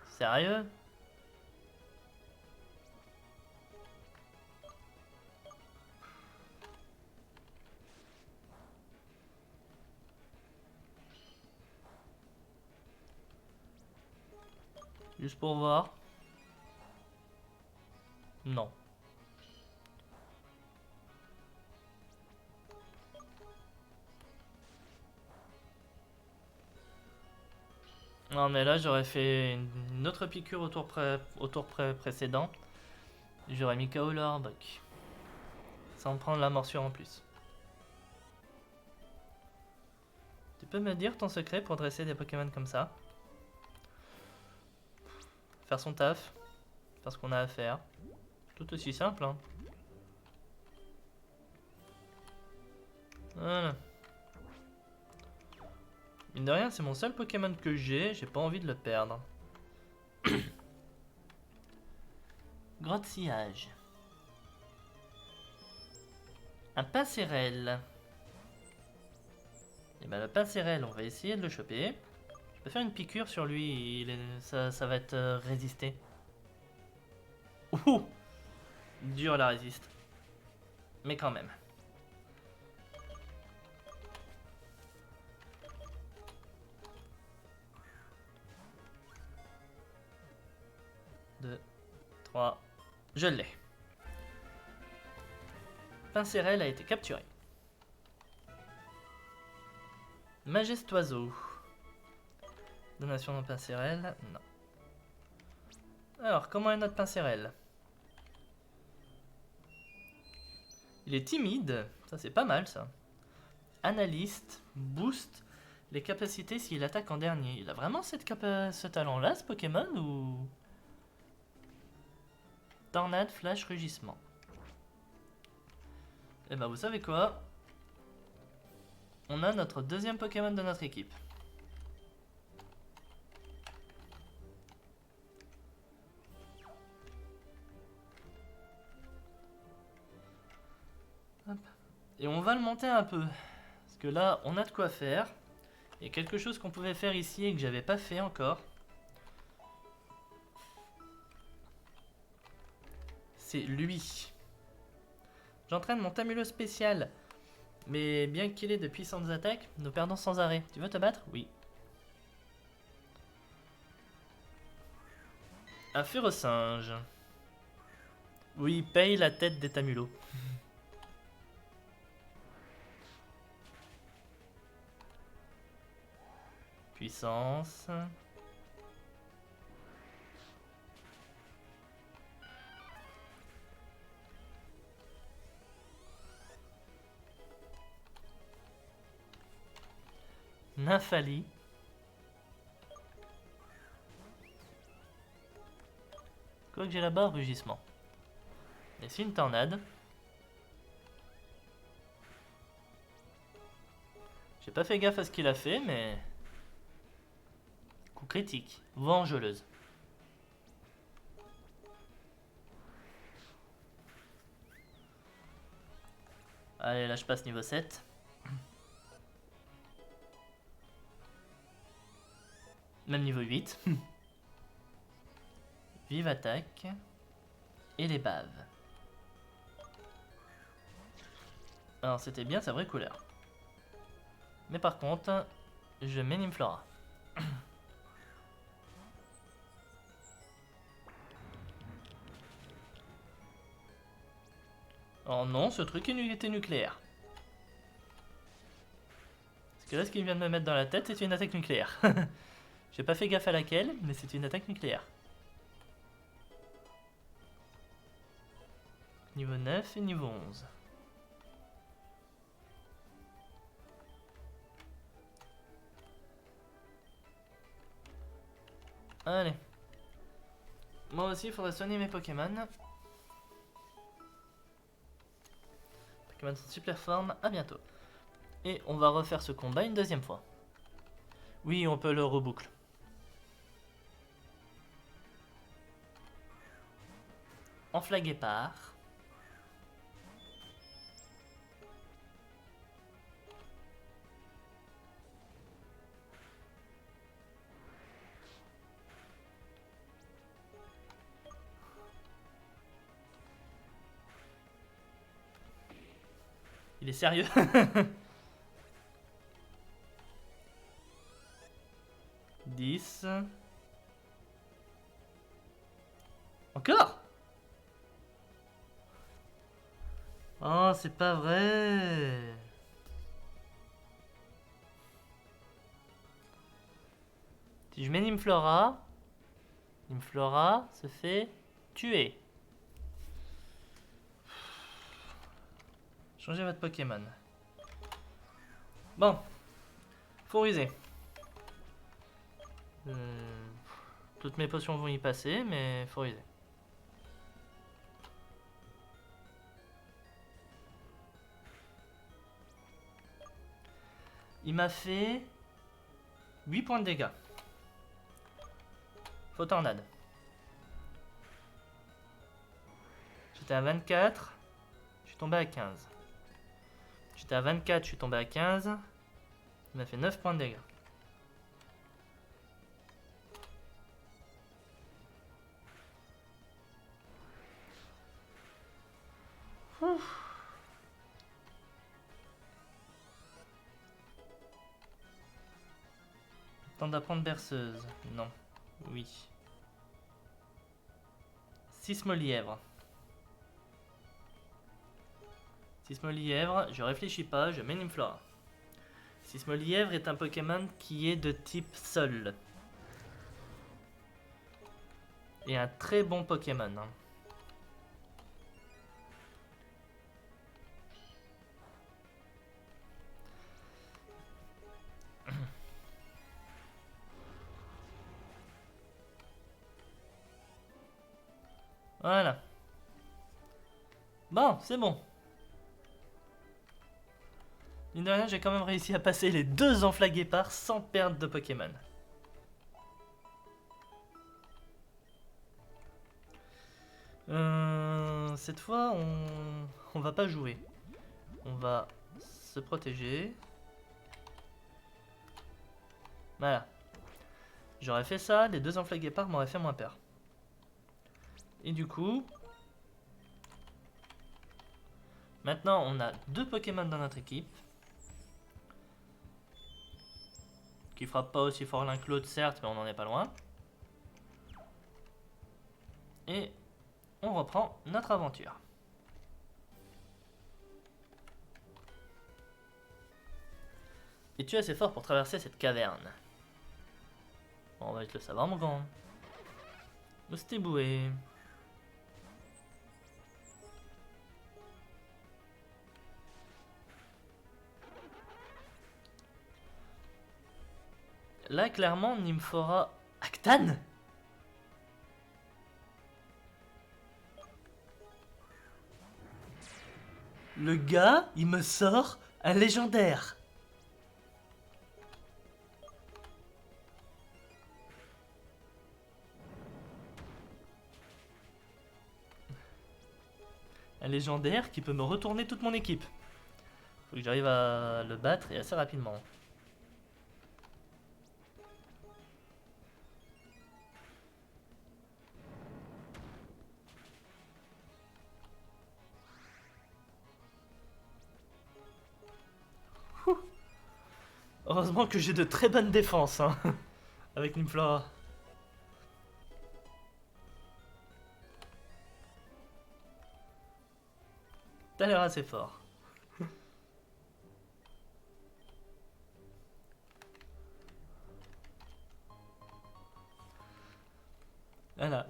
Sérieux? Juste pour voir. Non. Non mais là j'aurais fait une autre piqûre au tour précédent. J'aurais mis KO le Arbok. Sans prendre la morsure en plus. Tu peux me dire ton secret pour dresser des Pokémon comme ça? Faire son taf. Faire ce qu'on a à faire. Tout aussi simple, hein. Voilà. Mine de rien, c'est mon seul Pokémon que j'ai pas envie de le perdre. Grotte sillage. Un Pincéral. Et ben le Pincéral, on va essayer de le choper. Je peux faire une piqûre sur lui, ça va être résisté. Ouh, dur la résiste. Mais quand même. Deux, 3, je l'ai. Pincéral a été capturé. Majestoiseau. Donation d'un Pincéral, non. Alors, comment est notre Pincéral? Il est timide, ça c'est pas mal ça. Analyste, boost les capacités s'il attaque en dernier. Il a vraiment ce talent-là, ce Pokémon, ou... Tornade, flash, rugissement. Et bah vous savez quoi? On a notre deuxième Pokémon de notre équipe. Hop. Et on va le monter un peu. Parce que là, on a de quoi faire. Il y a quelque chose qu'on pouvait faire ici et que j'avais pas fait encore. C'est lui. J'entraîne mon Tamulo spécial. Mais bien qu'il ait de puissantes attaques, nous perdons sans arrêt. Tu veux te battre? Oui. Un Furosinge. Oui, paye la tête des Tamulos. Puissance. Nymphali. Quoi que j'ai là-bas, rugissement. Et c'est une tornade. J'ai pas fait gaffe à ce qu'il a fait, mais... Coup critique. Vengeuse. Allez, là je passe niveau 7. Même niveau 8. Vive attaque. Et les baves. Alors c'était bien sa vraie couleur. Mais par contre, je mets Nymflora. Oh non, ce truc était nucléaire. Parce que là, ce qu'il vient de me mettre dans la tête, c'est une attaque nucléaire. J'ai pas fait gaffe à laquelle, mais c'est une attaque nucléaire. Niveau 9 et niveau 11. Allez. Moi aussi, il faudrait soigner mes Pokémon. Pokémon sont super formes. À bientôt. Et on va refaire ce combat une deuxième fois. Oui, on peut le reboucle. Enflagué par... Il est sérieux? 10. Encore? Oh, c'est pas vrai. Si je mets Nymflora, Nymflora se fait tuer. Changez votre Pokémon. Bon, faut ruser. Toutes mes potions vont y passer, mais faut ruser. Il m'a fait 8 points de dégâts. Faux tornade. J'étais à 24, je suis tombé à 15. J'étais à 24, je suis tombé à 15. Il m'a fait 9 points de dégâts. Ouf. Temps d'apprendre berceuse. Non. Oui. 6 Molièvre. 6 Molièvre, je réfléchis pas, je mets Nymflora. 6 Molièvre est un Pokémon qui est de type Sol. Et un très bon Pokémon. Hein. Voilà. Bon, c'est bon. Mine de rien, j'ai quand même réussi à passer les 2 Enflaguépars sans perdre de Pokémon. Cette fois, on va pas jouer. On va se protéger. Voilà. J'aurais fait ça, les 2 Enflaguépars m'auraient fait moins peur. Et du coup... Maintenant, on a 2 Pokémon dans notre équipe. Qui frappent pas aussi fort l'un que l'autre, certes, mais on n'en est pas loin. Et on reprend notre aventure. Es-tu assez fort pour traverser cette caverne? Bon, on va vite le savoir, mon grand. Moustéboué. Là, clairement, Nymphora... Actan? Le gars, il me sort un légendaire. Un légendaire qui peut me retourner toute mon équipe. Faut que j'arrive à le battre et assez rapidement. Heureusement que j'ai de très bonnes défenses hein, avec Nymflora. T'as l'air assez fort. Voilà.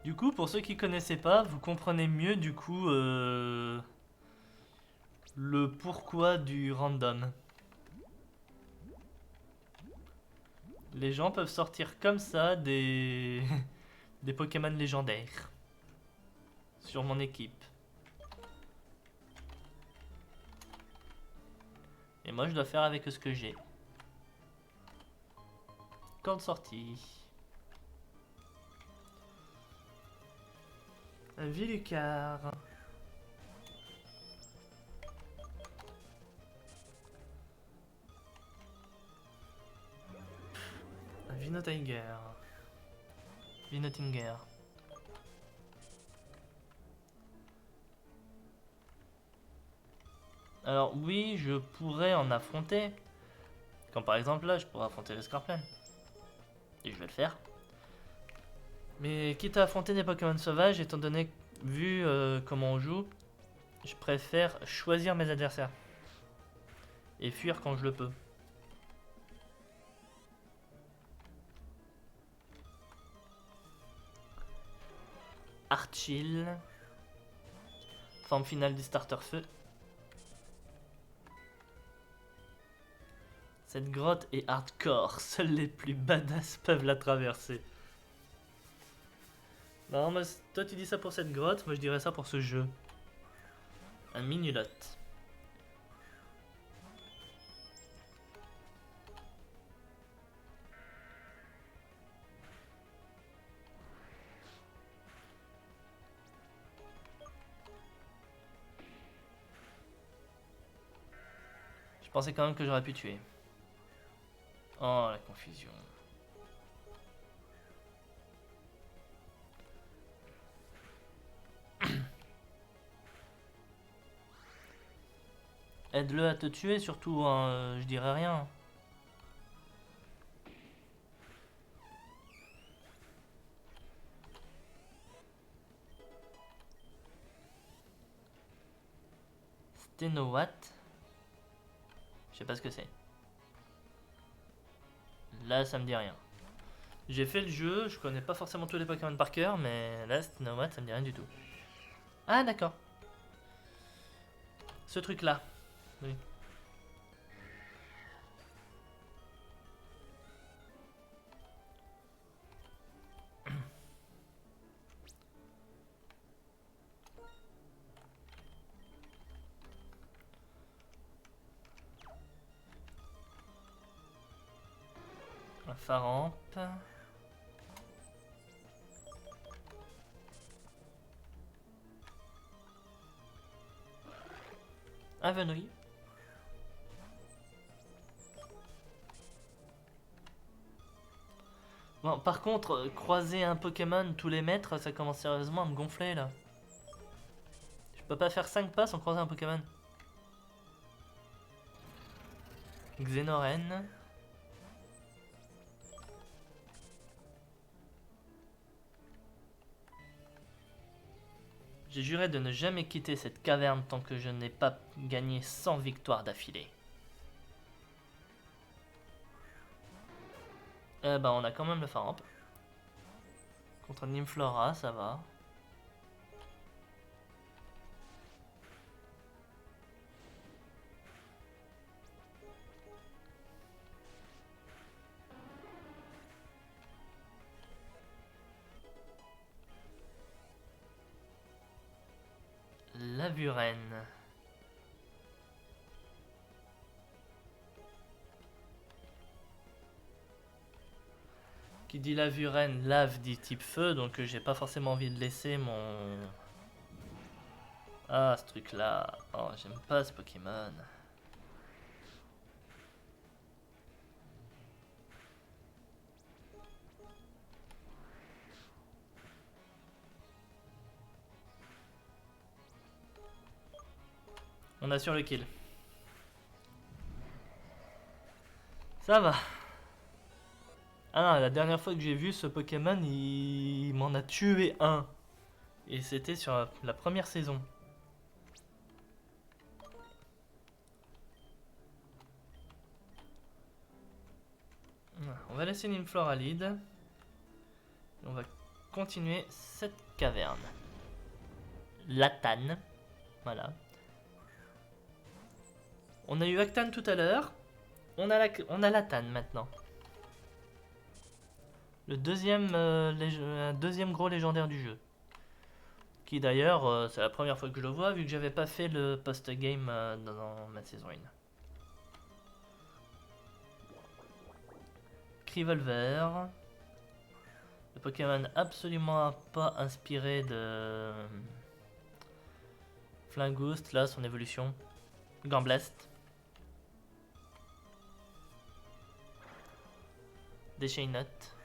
Du coup, pour ceux qui connaissaient pas, vous comprenez mieux du coup le pourquoi du random. Les gens peuvent sortir comme ça des des Pokémon légendaires sur mon équipe. Et moi, je dois faire avec ce que j'ai. Corde sortie. Un Vilucar. Un Vinotiger. Vinotinger. Alors oui, je pourrais en affronter. Comme par exemple là, je pourrais affronter le Scorpion. Et je vais le faire. Mais quitte à affronter des Pokémon sauvages, étant donné, vu comment on joue, je préfère choisir mes adversaires. Et fuir quand je le peux. Archill. Forme finale du starter feu. Cette grotte est hardcore, seuls les plus badass peuvent la traverser. Non, mais toi tu dis ça pour cette grotte, moi je dirais ça pour ce jeu. Un minulote. Je pensais quand même que j'aurais pu tuer. Oh la confusion. Aide-le à te tuer surtout, hein, je dirais rien. Stenowatt. Je sais pas ce que c'est. Là ça me dit rien. J'ai fait le jeu, je connais pas forcément tous les Pokémon par cœur, mais là Stenowatt ça me dit rien du tout. Ah d'accord. Ce truc là. Oui. Un Pharampe. Un Venouille. Bon, par contre, croiser un Pokémon tous les mètres, ça commence sérieusement à me gonfler là. Je peux pas faire 5 pas sans croiser un Pokémon. Xenoren. J'ai juré de ne jamais quitter cette caverne tant que je n'ai pas gagné 100 victoires d'affilée. Bah on a quand même le Pharampe. Contre Nymflora, ça va. Lavuren. Qui dit Lavuren, lave dit type feu, donc j'ai pas forcément envie de laisser mon... Ah, ce truc là. Oh, j'aime pas ce Pokémon. On assure le kill. Ça va. Ah non, la dernière fois que j'ai vu ce Pokémon, il m'en a tué un. Et c'était sur la première saison. On va laisser Nymflora lead. On va continuer cette caverne. Latane. Voilà. On a eu Actane tout à l'heure. On a Latane maintenant. Le deuxième gros légendaire du jeu. Qui d'ailleurs, c'est la première fois que je le vois, vu que j'avais pas fait le post-game dans ma saison 1. Crivolver. Le Pokémon absolument pas inspiré de Flingoust, là, son évolution. Gamblast. Déchaînote.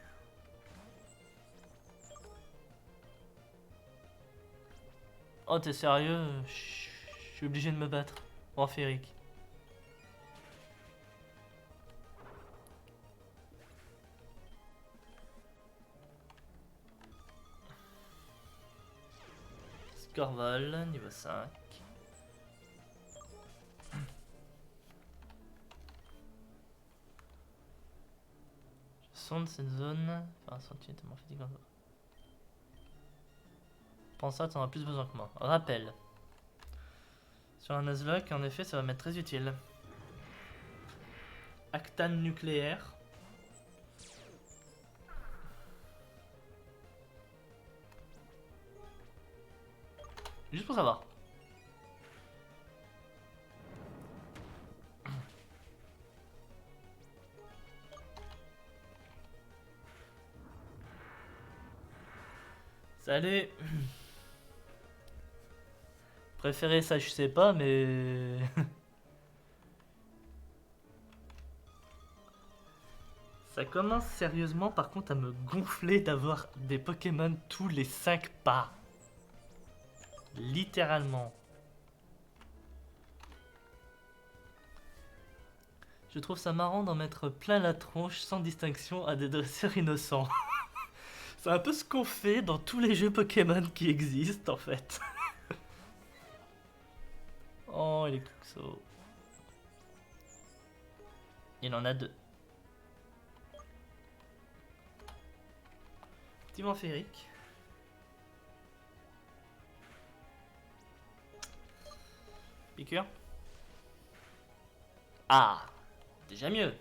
Oh, t'es sérieux? Je suis obligé de me battre. Amphéryque. Scorvol, niveau 5. Je sonde cette zone. Faire un sentier tellement fatigant. Pense ça, t'en as plus besoin que moi. Rappel. Sur un Nuzlocke, en effet, ça va m'être très utile. Actane nucléaire. Juste pour savoir. Salut. Préféré ça je sais pas mais... Ça commence sérieusement par contre à me gonfler d'avoir des Pokémon tous les 5 pas. Littéralement. Je trouve ça marrant d'en mettre plein la tronche sans distinction à des dresseurs innocents. C'est un peu ce qu'on fait dans tous les jeux Pokémon qui existent en fait. Oh, il est Cuxo. Il en a 2. Petit vent féerique. Piqûre. Ah, déjà mieux.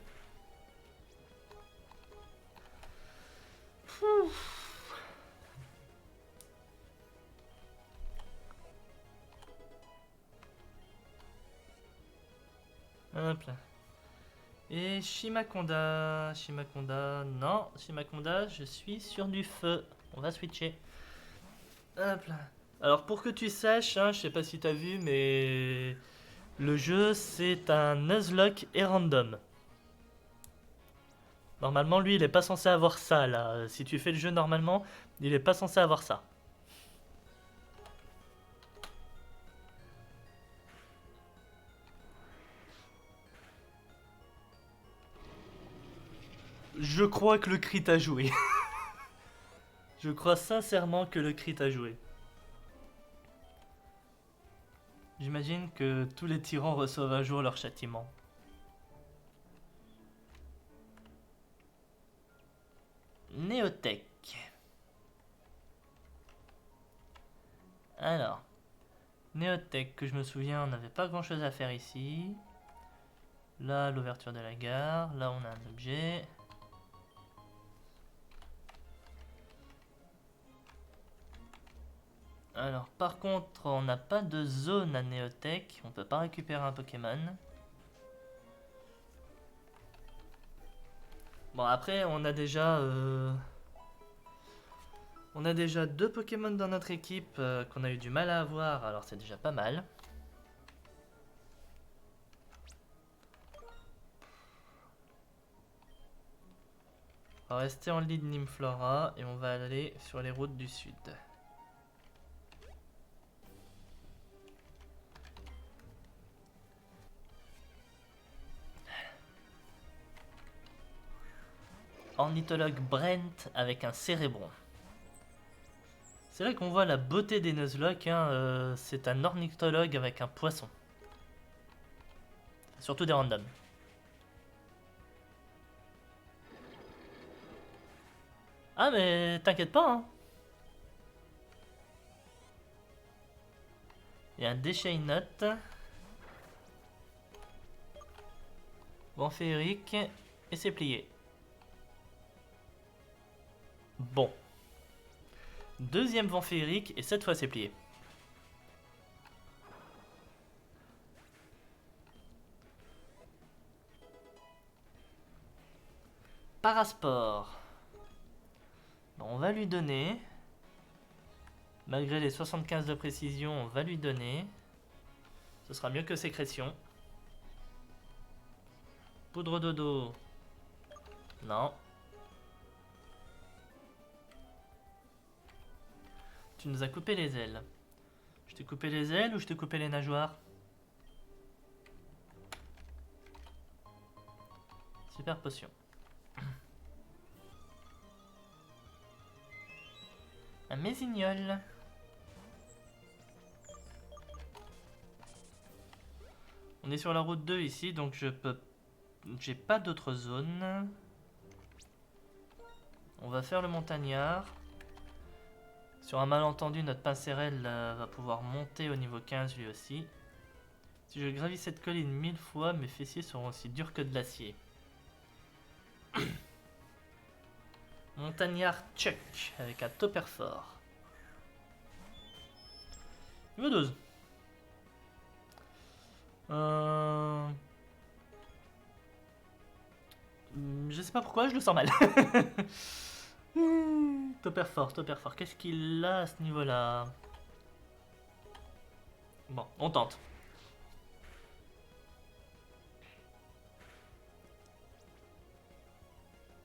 Hop là. Et Shimaconda. Shimaconda. Non, Shimaconda, je suis sur du feu. On va switcher. Hop là. Alors pour que tu saches, hein, je sais pas si t'as vu, mais le jeu c'est un Nuzlocke et random. Normalement, lui, il est pas censé avoir ça là. Si tu fais le jeu normalement, il est pas censé avoir ça. Je crois que le crit a joué. Je crois sincèrement que le crit a joué. J'imagine que tous les tyrans reçoivent un jour leur châtiment. Néotech. Alors, Néotech, que je me souviens, on n'avait pas grand chose à faire ici. Là, l'ouverture de la gare. Là, on a un objet. Alors, par contre, on n'a pas de zone à Néotech. On peut pas récupérer un Pokémon. Bon, après, on a déjà 2 Pokémon dans notre équipe qu'on a eu du mal à avoir, alors c'est déjà pas mal. On va rester en lead Nymflora et on va aller sur les routes du sud. Ornithologue Brent avec un Cérébron. C'est là qu'on voit la beauté des Nuzlocke, hein, c'est un ornithologue avec un poisson. Surtout des randoms. Ah mais t'inquiète pas, hein. Il y a un déchet note. Vent féerique et c'est plié. Bon. Deuxième vent féerique et cette fois c'est plié. Parasport. Bon, on va lui donner. Malgré les 75 de précision, on va lui donner. Ce sera mieux que sécrétion. Poudre dodo. Non. Tu nous as coupé les ailes. Je t'ai coupé les ailes ou je t'ai coupé les nageoires? Super potion. Un mésignol. On est sur la route 2 ici, donc je peux... J'ai pas d'autre zone. On va faire le montagnard. Sur un malentendu, notre pincérel va pouvoir monter au niveau 15 lui aussi. Si je gravis cette colline 1000 fois, mes fessiers seront aussi durs que de l'acier. Montagnard Chuck avec un topper fort. Niveau 12. Je sais pas pourquoi, je le sens mal. Topper fort, topper fort. Qu'est-ce qu'il a à ce niveau-là? Bon, on tente.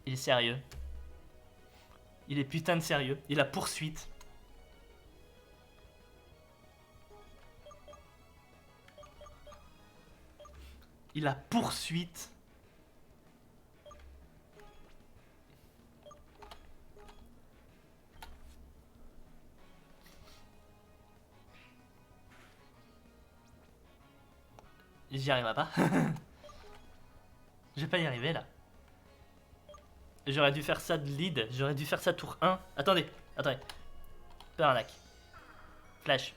Il est sérieux. Il est putain de sérieux. Il a poursuite. Il a poursuite. J'y arriverai pas. Je vais pas y arriver là. J'aurais dû faire ça de lead. J'aurais dû faire ça tour 1. Attendez, attendez. Peu arnaque. Flash.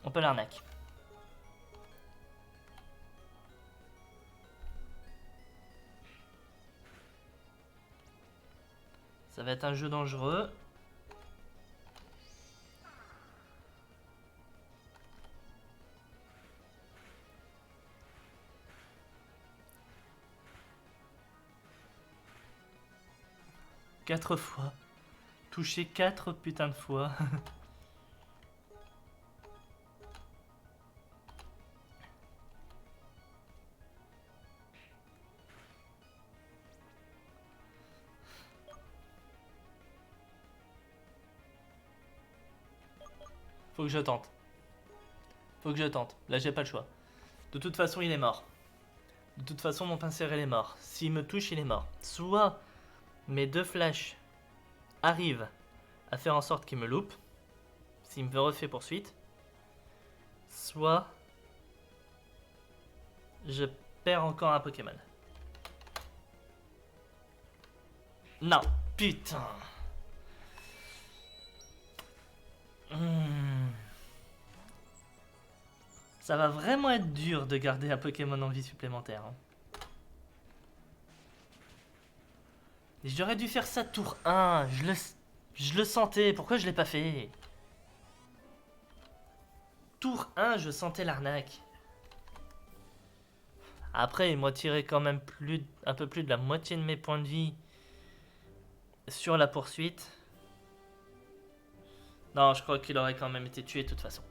On peut l'arnaque. Ça va être un jeu dangereux. Quatre fois. Touché 4 putains de fois. Faut que je tente. Faut que je tente. Là, j'ai pas le choix. De toute façon, il est mort. De toute façon, mon pincérel est mort. S'il me touche, il est mort. Soit mes deux flashs arrivent à faire en sorte qu'il me loupe, s'il me refait poursuite, soit je perds encore un Pokémon. Non, putain. Ça va vraiment être dur de garder un Pokémon en vie supplémentaire. Hein. J'aurais dû faire ça tour 1. Je le sentais. Pourquoi je l'ai pas fait? Tour 1, je sentais l'arnaque. Après, il m'a tiré quand même un peu plus de la moitié de mes points de vie sur la poursuite. Non, je crois qu'il aurait quand même été tué de toute façon.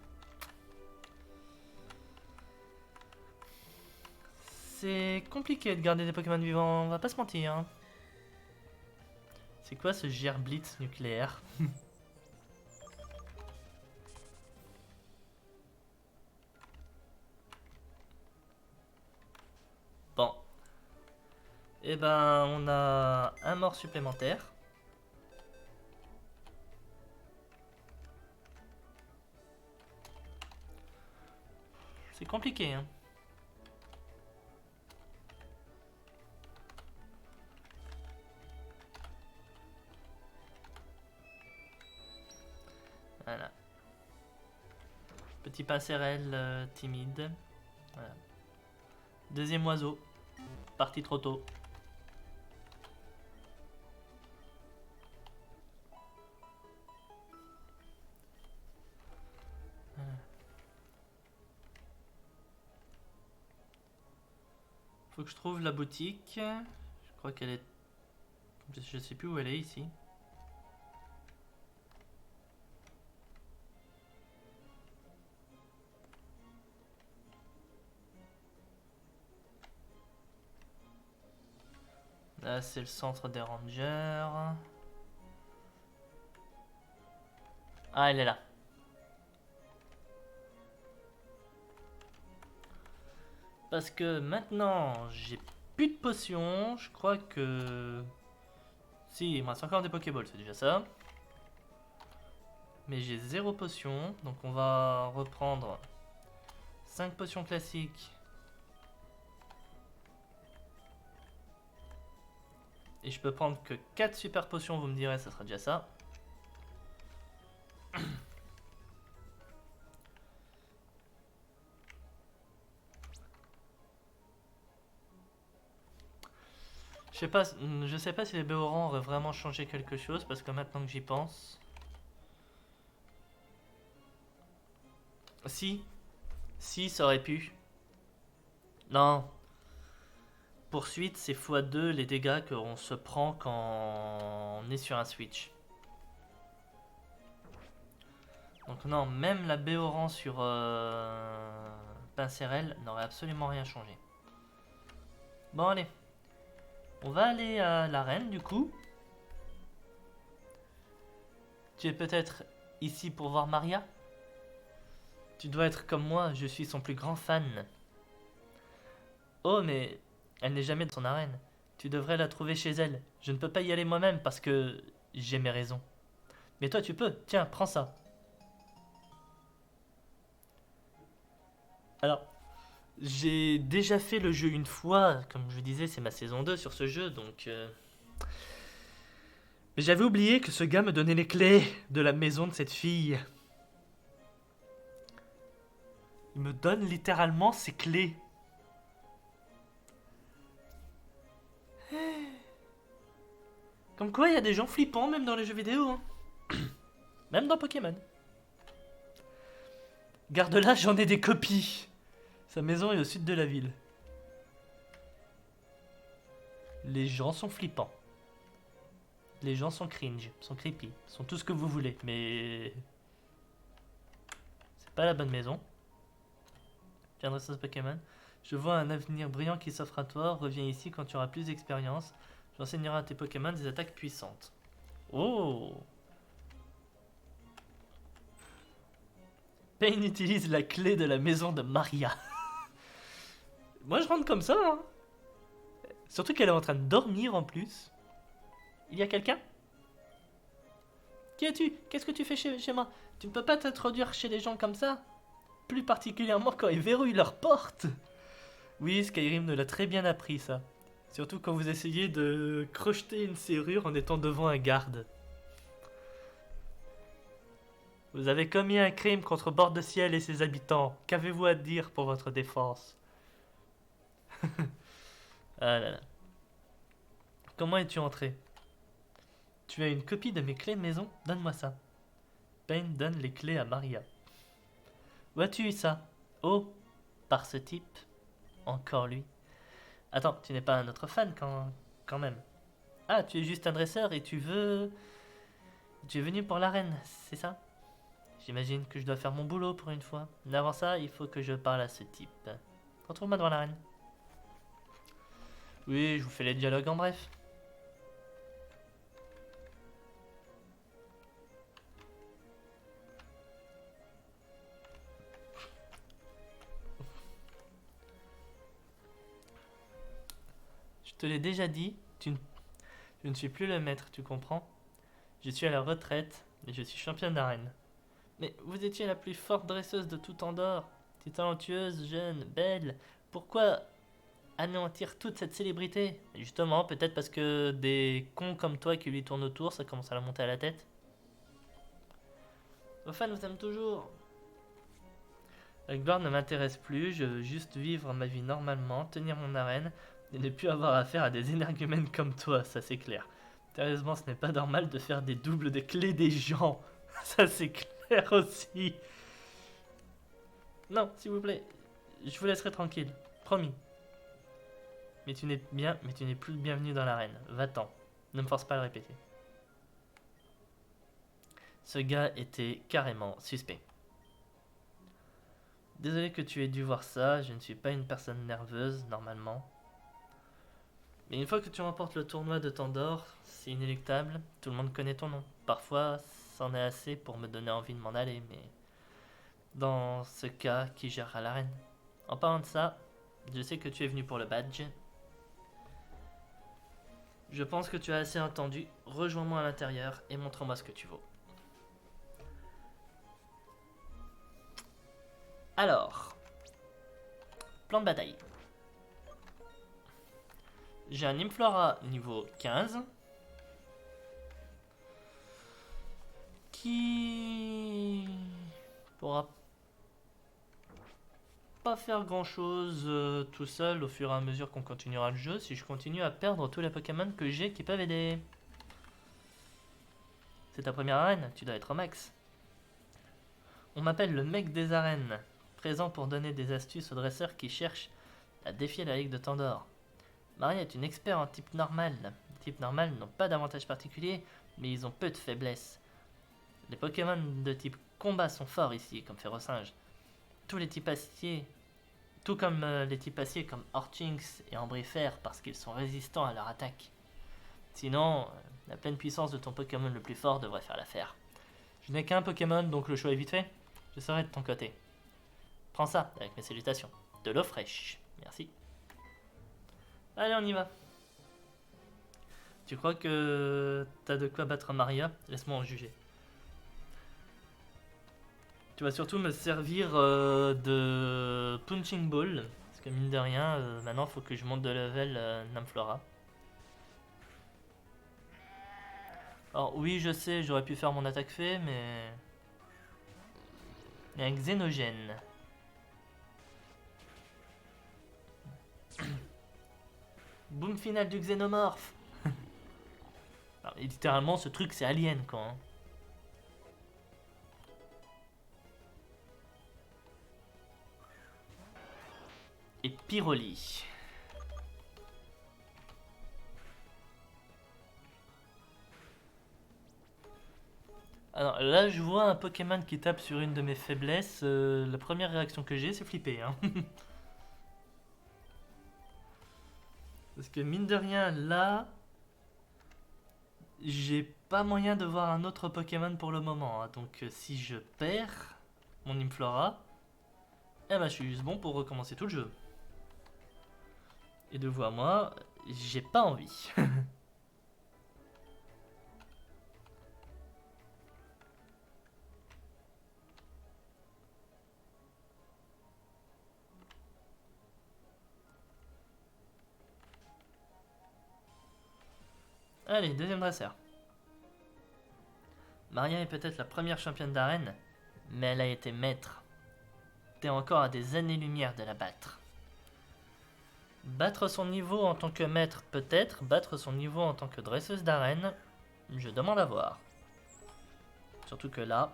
C'est compliqué de garder des Pokémon vivants, on va pas se mentir. Hein. C'est quoi ce Gerblitz nucléaire? Bon. Eh ben, on a un mort supplémentaire. C'est compliqué, hein. Voilà. Petit pincérel timide. Voilà. Deuxième oiseau. Parti trop tôt. Voilà. Faut que je trouve la boutique. Je crois qu'elle est... Je sais plus où elle est ici. Là, c'est le centre des rangers. Ah, elle est là. Parce que maintenant, j'ai plus de potions. Je crois que... Si, il me reste encore des Pokéballs, c'est déjà ça. Mais j'ai 0 potion. Donc on va reprendre 5 potions classiques. Et je peux prendre que 4 super potions, vous me direz, ça sera déjà ça. Je sais pas si les Béorans auraient vraiment changé quelque chose, parce que maintenant que j'y pense... Si, si, ça aurait pu. Non. Poursuite, c'est x2 les dégâts qu'on se prend quand on est sur un switch. Donc non, même la Béoran sur Pincérel n'aurait absolument rien changé. Bon allez, on va aller à l'arène du coup. Tu es peut-être ici pour voir Maria? Tu dois être comme moi, je suis son plus grand fan. Oh mais elle n'est jamais dans son arène. Tu devrais la trouver chez elle. Je ne peux pas y aller moi-même parce que j'ai mes raisons. Mais toi tu peux, tiens, prends ça. Alors, j'ai déjà fait le jeu une fois, comme je vous disais, c'est ma saison 2 sur ce jeu, donc... Mais j'avais oublié que ce gars me donnait les clés de la maison de cette fille. Il me donne littéralement ses clés. Comme quoi, il y a des gens flippants même dans les jeux vidéo, hein. Même dans Pokémon. Garde-la, j'en ai des copies. Sa maison est au sud de la ville. Les gens sont flippants. Les gens sont cringe, sont creepy, sont tout ce que vous voulez, mais... C'est pas la bonne maison. Viendrai ce Pokémon. Je vois un avenir brillant qui s'offre à toi. Reviens ici quand tu auras plus d'expérience. J'enseignerai à tes Pokémon des attaques puissantes. Oh! Pain utilise la clé de la maison de Maria. Moi je rentre comme ça, hein. Surtout qu'elle est en train de dormir en plus. Il y a quelqu'un? Qui es-tu? Qu'est-ce que tu fais chez moi? Tu ne peux pas t'introduire chez les gens comme ça? Plus particulièrement quand ils verrouillent leurs portes. Oui, Skyrim nous l'a très bien appris ça. Surtout quand vous essayez de crocheter une serrure en étant devant un garde. Vous avez commis un crime contre Bord de Ciel et ses habitants. Qu'avez-vous à dire pour votre défense? Ah là là. Comment es-tu entré? Tu as une copie de mes clés de maison? Donne-moi ça. Payne donne les clés à Maria. Où as-tu eu ça? Oh, par ce type. Encore lui. Attends, tu n'es pas un autre fan quand même. Ah, tu es juste un dresseur et tu veux... Tu es venu pour l'arène, c'est ça? J'imagine que je dois faire mon boulot pour une fois. Mais avant ça, il faut que je parle à ce type. Retrouve-moi devant l'arène. Oui, je vous fais les dialogues en bref. Je te l'ai déjà dit, je ne suis plus le maître, tu comprends? Je suis à la retraite et je suis championne d'arène. Mais vous étiez la plus forte dresseuse de tout Andorre. Tu es talentueuse, jeune, belle. Pourquoi anéantir toute cette célébrité? Justement, peut-être parce que des cons comme toi qui lui tournent autour, ça commence à la monter à la tête. Vos fans vous aiment toujours. La gloire ne m'intéresse plus, je veux juste vivre ma vie normalement, tenir mon arène et ne plus avoir affaire à des énergumènes comme toi, ça c'est clair. Sérieusement, ce n'est pas normal de faire des doubles des clés des gens. Ça c'est clair aussi. Non, s'il vous plaît, je vous laisserai tranquille, promis. Mais tu n'es plus le bienvenu dans l'arène. Va-t'en. Ne me force pas à le répéter. Ce gars était carrément suspect. Désolé que tu aies dû voir ça, je ne suis pas une personne nerveuse, normalement. Mais une fois que tu remportes le tournoi de Tandor, c'est inéluctable, tout le monde connaît ton nom. Parfois, c'en est assez pour me donner envie de m'en aller, mais... Dans ce cas, qui gérera l'arène? En parlant de ça, je sais que tu es venu pour le badge. Je pense que tu as assez entendu, rejoins-moi à l'intérieur et montre-moi ce que tu vaux. Alors, plan de bataille. J'ai un Nymflora niveau 15 qui pourra pas faire grand chose tout seul au fur et à mesure qu'on continuera le jeu si je continue à perdre tous les Pokémon que j'ai qui peuvent aider. C'est ta première arène, tu dois être au max. On m'appelle le mec des arènes, présent pour donner des astuces aux dresseurs qui cherchent à défier la Ligue de Tandor. Maria est une experte en type normal. Les types normal n'ont pas d'avantage particulier, mais ils ont peu de faiblesses. Les Pokémon de type combat sont forts ici, comme Férocinge. Tous les types acier, tout comme les types acier comme Orchinx et Ambrifère parce qu'ils sont résistants à leur attaque. Sinon, la pleine puissance de ton Pokémon le plus fort devrait faire l'affaire. Je n'ai qu'un Pokémon, donc le choix est vite fait. Je serai de ton côté. Prends ça, avec mes salutations. De l'eau fraîche. Merci. Allez, on y va. Tu crois que t'as de quoi battre Maria? Laisse-moi en juger. Tu vas surtout me servir de Punching Ball. Parce que mine de rien, maintenant il faut que je monte de level Nymflora. Alors oui, je sais, j'aurais pu faire mon attaque fée, mais... Il y a un Xénogène. Boom final du Xénomorphe. Alors, littéralement, ce truc, c'est Alien, quoi. Hein. Et Pyroli. Alors là, je vois un Pokémon qui tape sur une de mes faiblesses. La première réaction que j'ai, c'est flipper. Hein. Parce que mine de rien, là, j'ai pas moyen de voir un autre Pokémon pour le moment. Hein. Donc si je perds mon Nymflora, eh ben, je suis juste bon pour recommencer tout le jeu. Et de vous à moi, j'ai pas envie. Allez, deuxième dresseur. Maria est peut-être la première championne d'arène, mais elle a été maître. T'es encore à des années-lumière de la battre. Battre son niveau en tant que maître peut-être, battre son niveau en tant que dresseuse d'arène, je demande à voir. Surtout que là,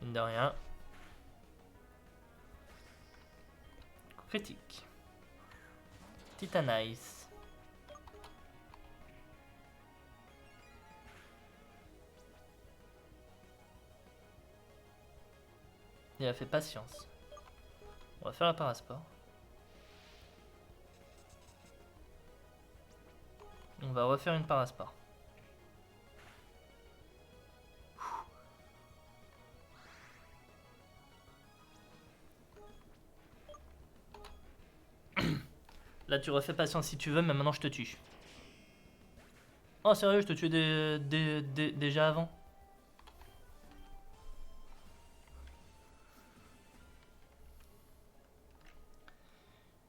mine de rien, critique. Titanize. Il a fait patience. On va faire la parasport. On va refaire une parasport. Là tu refais patience si tu veux, mais maintenant je te tue. Oh sérieux, je te tuais déjà avant?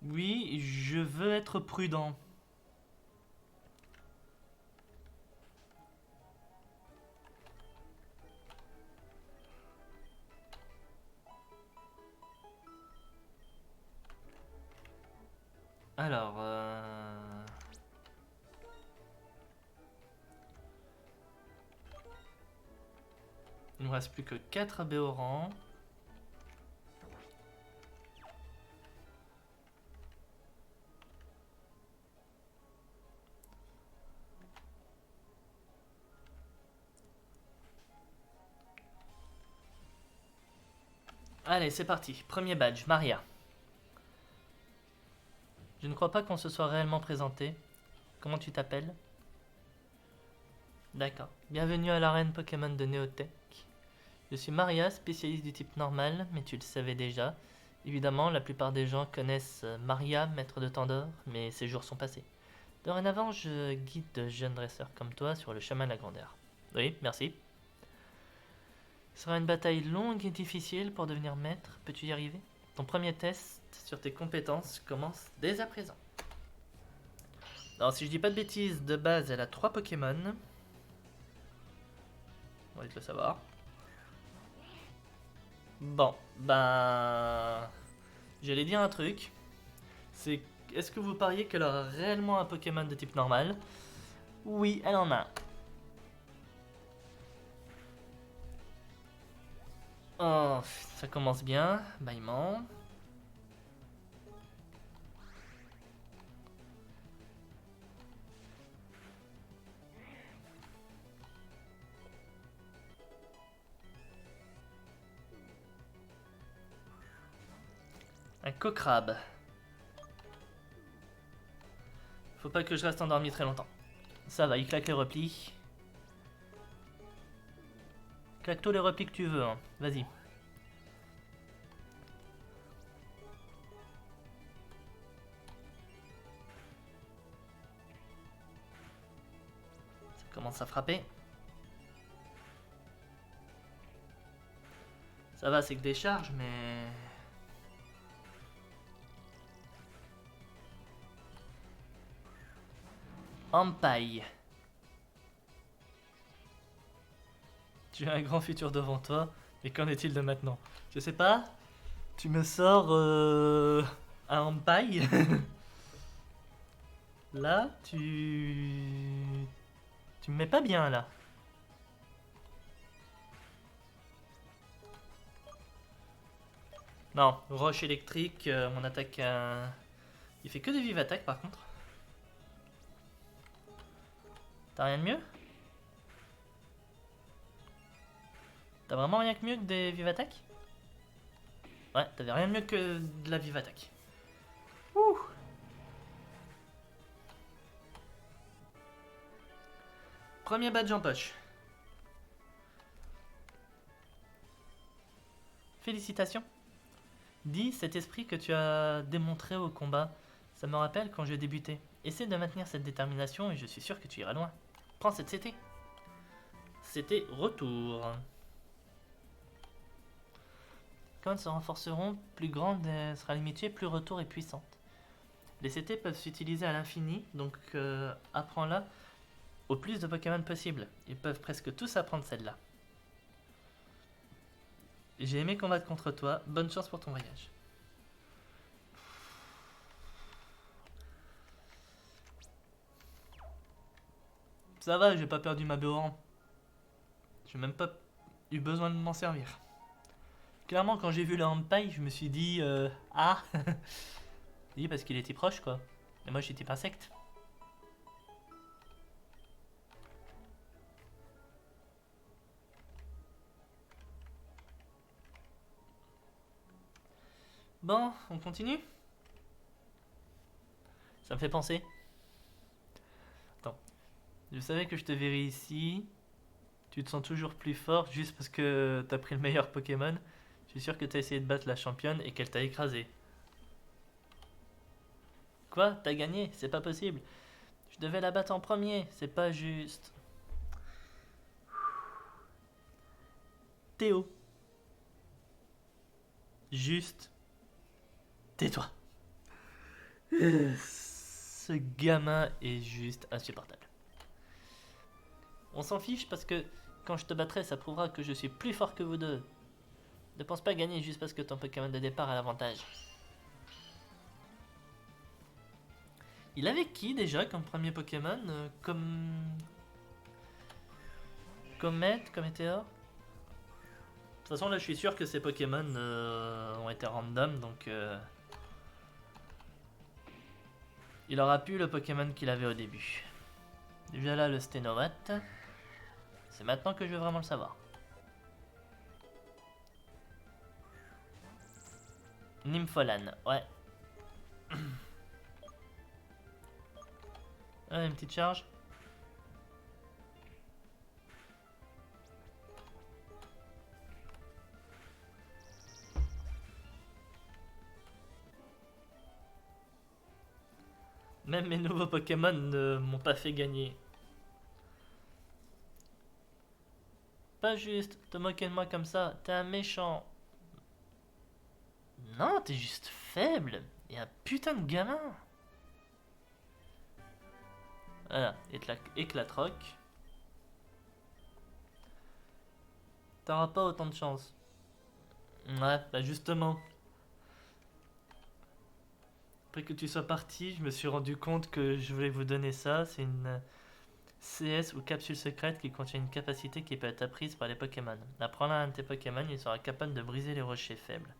Oui, je veux être prudent. Alors, il ne me reste plus que 4 Béorans. Allez, c'est parti. Premier badge, Maria. Je ne crois pas qu'on se soit réellement présenté. Comment tu t'appelles? D'accord. Bienvenue à l'arène Pokémon de Neotech. Je suis Maria, spécialiste du type normal, mais tu le savais déjà. Évidemment, la plupart des gens connaissent Maria, maître de Tandor, mais ses jours sont passés. Dorénavant, je guide de jeunes dresseurs comme toi sur le chemin de la grandeur. Oui, merci. Ce sera une bataille longue et difficile pour devenir maître. Peux-tu y arriver? Ton premier test sur tes compétences commence dès à présent. Alors si je dis pas de bêtises, de base elle a 3 Pokémon. On va vite le savoir. Bon, ben... J'allais dire un truc. C'est... Est-ce que vous pariez qu'elle aura réellement un Pokémon de type normal? Oui, elle en a. Oh, ça commence bien. Bâillement. Un cocrabe. Faut pas que je reste endormi très longtemps. Ça va, il claque les replis. Claque tous les replis que tu veux, hein. Vas-y. Ça commence à frapper. Ça va, c'est que des charges, mais... Empaille. Tu as un grand futur devant toi, mais qu'en est-il de maintenant? Je sais pas. Tu me sors un empaille. Là, tu me mets pas bien là. Non, roche électrique, mon attaque... Il fait que des vives attaques par contre. T'as rien de mieux? T'as vraiment rien que mieux que des vives attaques? Ouais, t'avais rien de mieux que de la vive attaque. Ouh. Premier badge en poche. Félicitations. Dis, cet esprit que tu as démontré au combat, ça me rappelle quand je débutais. Essaie de maintenir cette détermination et je suis sûr que tu iras loin. Prends cette CT. CT retour. Quand elles se renforceront, plus grande sera l'amitié, plus retour est puissante. Les CT peuvent s'utiliser à l'infini, donc apprends-la au plus de Pokémon possible. Ils peuvent presque tous apprendre celle-là. J'ai aimé combattre contre toi, bonne chance pour ton voyage. Ça va, j'ai pas perdu ma Béoran. J'ai même pas eu besoin de m'en servir. Clairement, quand j'ai vu le Hampaille, je me suis dit ah. Oui, parce qu'il était proche quoi. Et moi j'étais type insecte. Bon, on continue. Ça me fait penser. Attends. Je savais que je te verrais ici. Tu te sens toujours plus fort juste parce que t'as pris le meilleur Pokémon. Je suis sûr que t'as essayé de battre la championne et qu'elle t'a écrasé. Quoi? T'as gagné? C'est pas possible. Je devais la battre en premier, c'est pas juste. Théo. Juste. Tais-toi. Ce gamin est juste insupportable. On s'en fiche parce que quand je te battrai, ça prouvera que je suis plus fort que vous deux. Ne pense pas gagner juste parce que ton Pokémon de départ a l'avantage. Il avait qui déjà comme premier Pokémon comme... Comet, Cométéor? De toute façon là je suis sûr que ces Pokémon ont été random donc... Il aura pu le Pokémon qu'il avait au début. Déjà là le Sténorat. C'est maintenant que je veux vraiment le savoir. Nympholan, ouais. Une petite charge. Même mes nouveaux Pokémon ne m'ont pas fait gagner. Pas juste te moquer de moi comme ça, t'es un méchant. Non, t'es juste faible et un putain de gamin. Voilà, Éclatroc. T'auras pas autant de chance. Ouais, bah justement. Après que tu sois parti, je me suis rendu compte que je voulais vous donner ça. C'est une CS ou capsule secrète qui contient une capacité qui peut être apprise par les Pokémon. Apprends-la à un de tes Pokémon, il sera capable de briser les rochers faibles.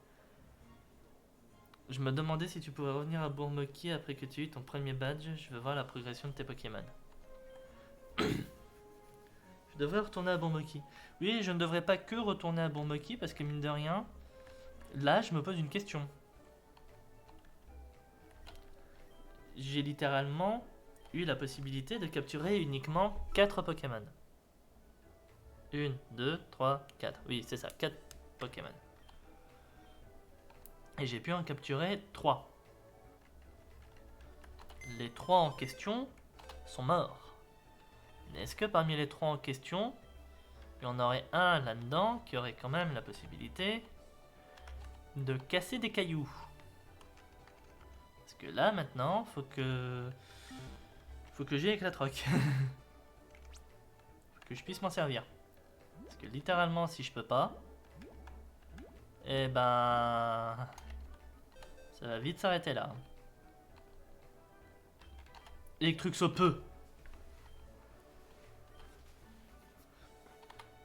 Je me demandais si tu pouvais revenir à Bourmoki après que tu aies eu ton premier badge. Je veux voir la progression de tes Pokémon. Je devrais retourner à Bourmoki. Oui, je ne devrais pas que retourner à Bourmoki parce que mine de rien, là je me pose une question. J'ai littéralement eu la possibilité de capturer uniquement 4 Pokémon. 1, 2, 3, 4. Oui, c'est ça, 4 Pokémon. Et j'ai pu en capturer 3. Les 3 en question sont morts. Est-ce que parmi les 3 en question, il y en aurait un là-dedans qui aurait quand même la possibilité de casser des cailloux? Parce que là maintenant, faut que j'aille avec la troc. Faut que je puisse m'en servir. Parce que littéralement, si je peux pas, eh ben, ça va vite s'arrêter là. Electruxopeux.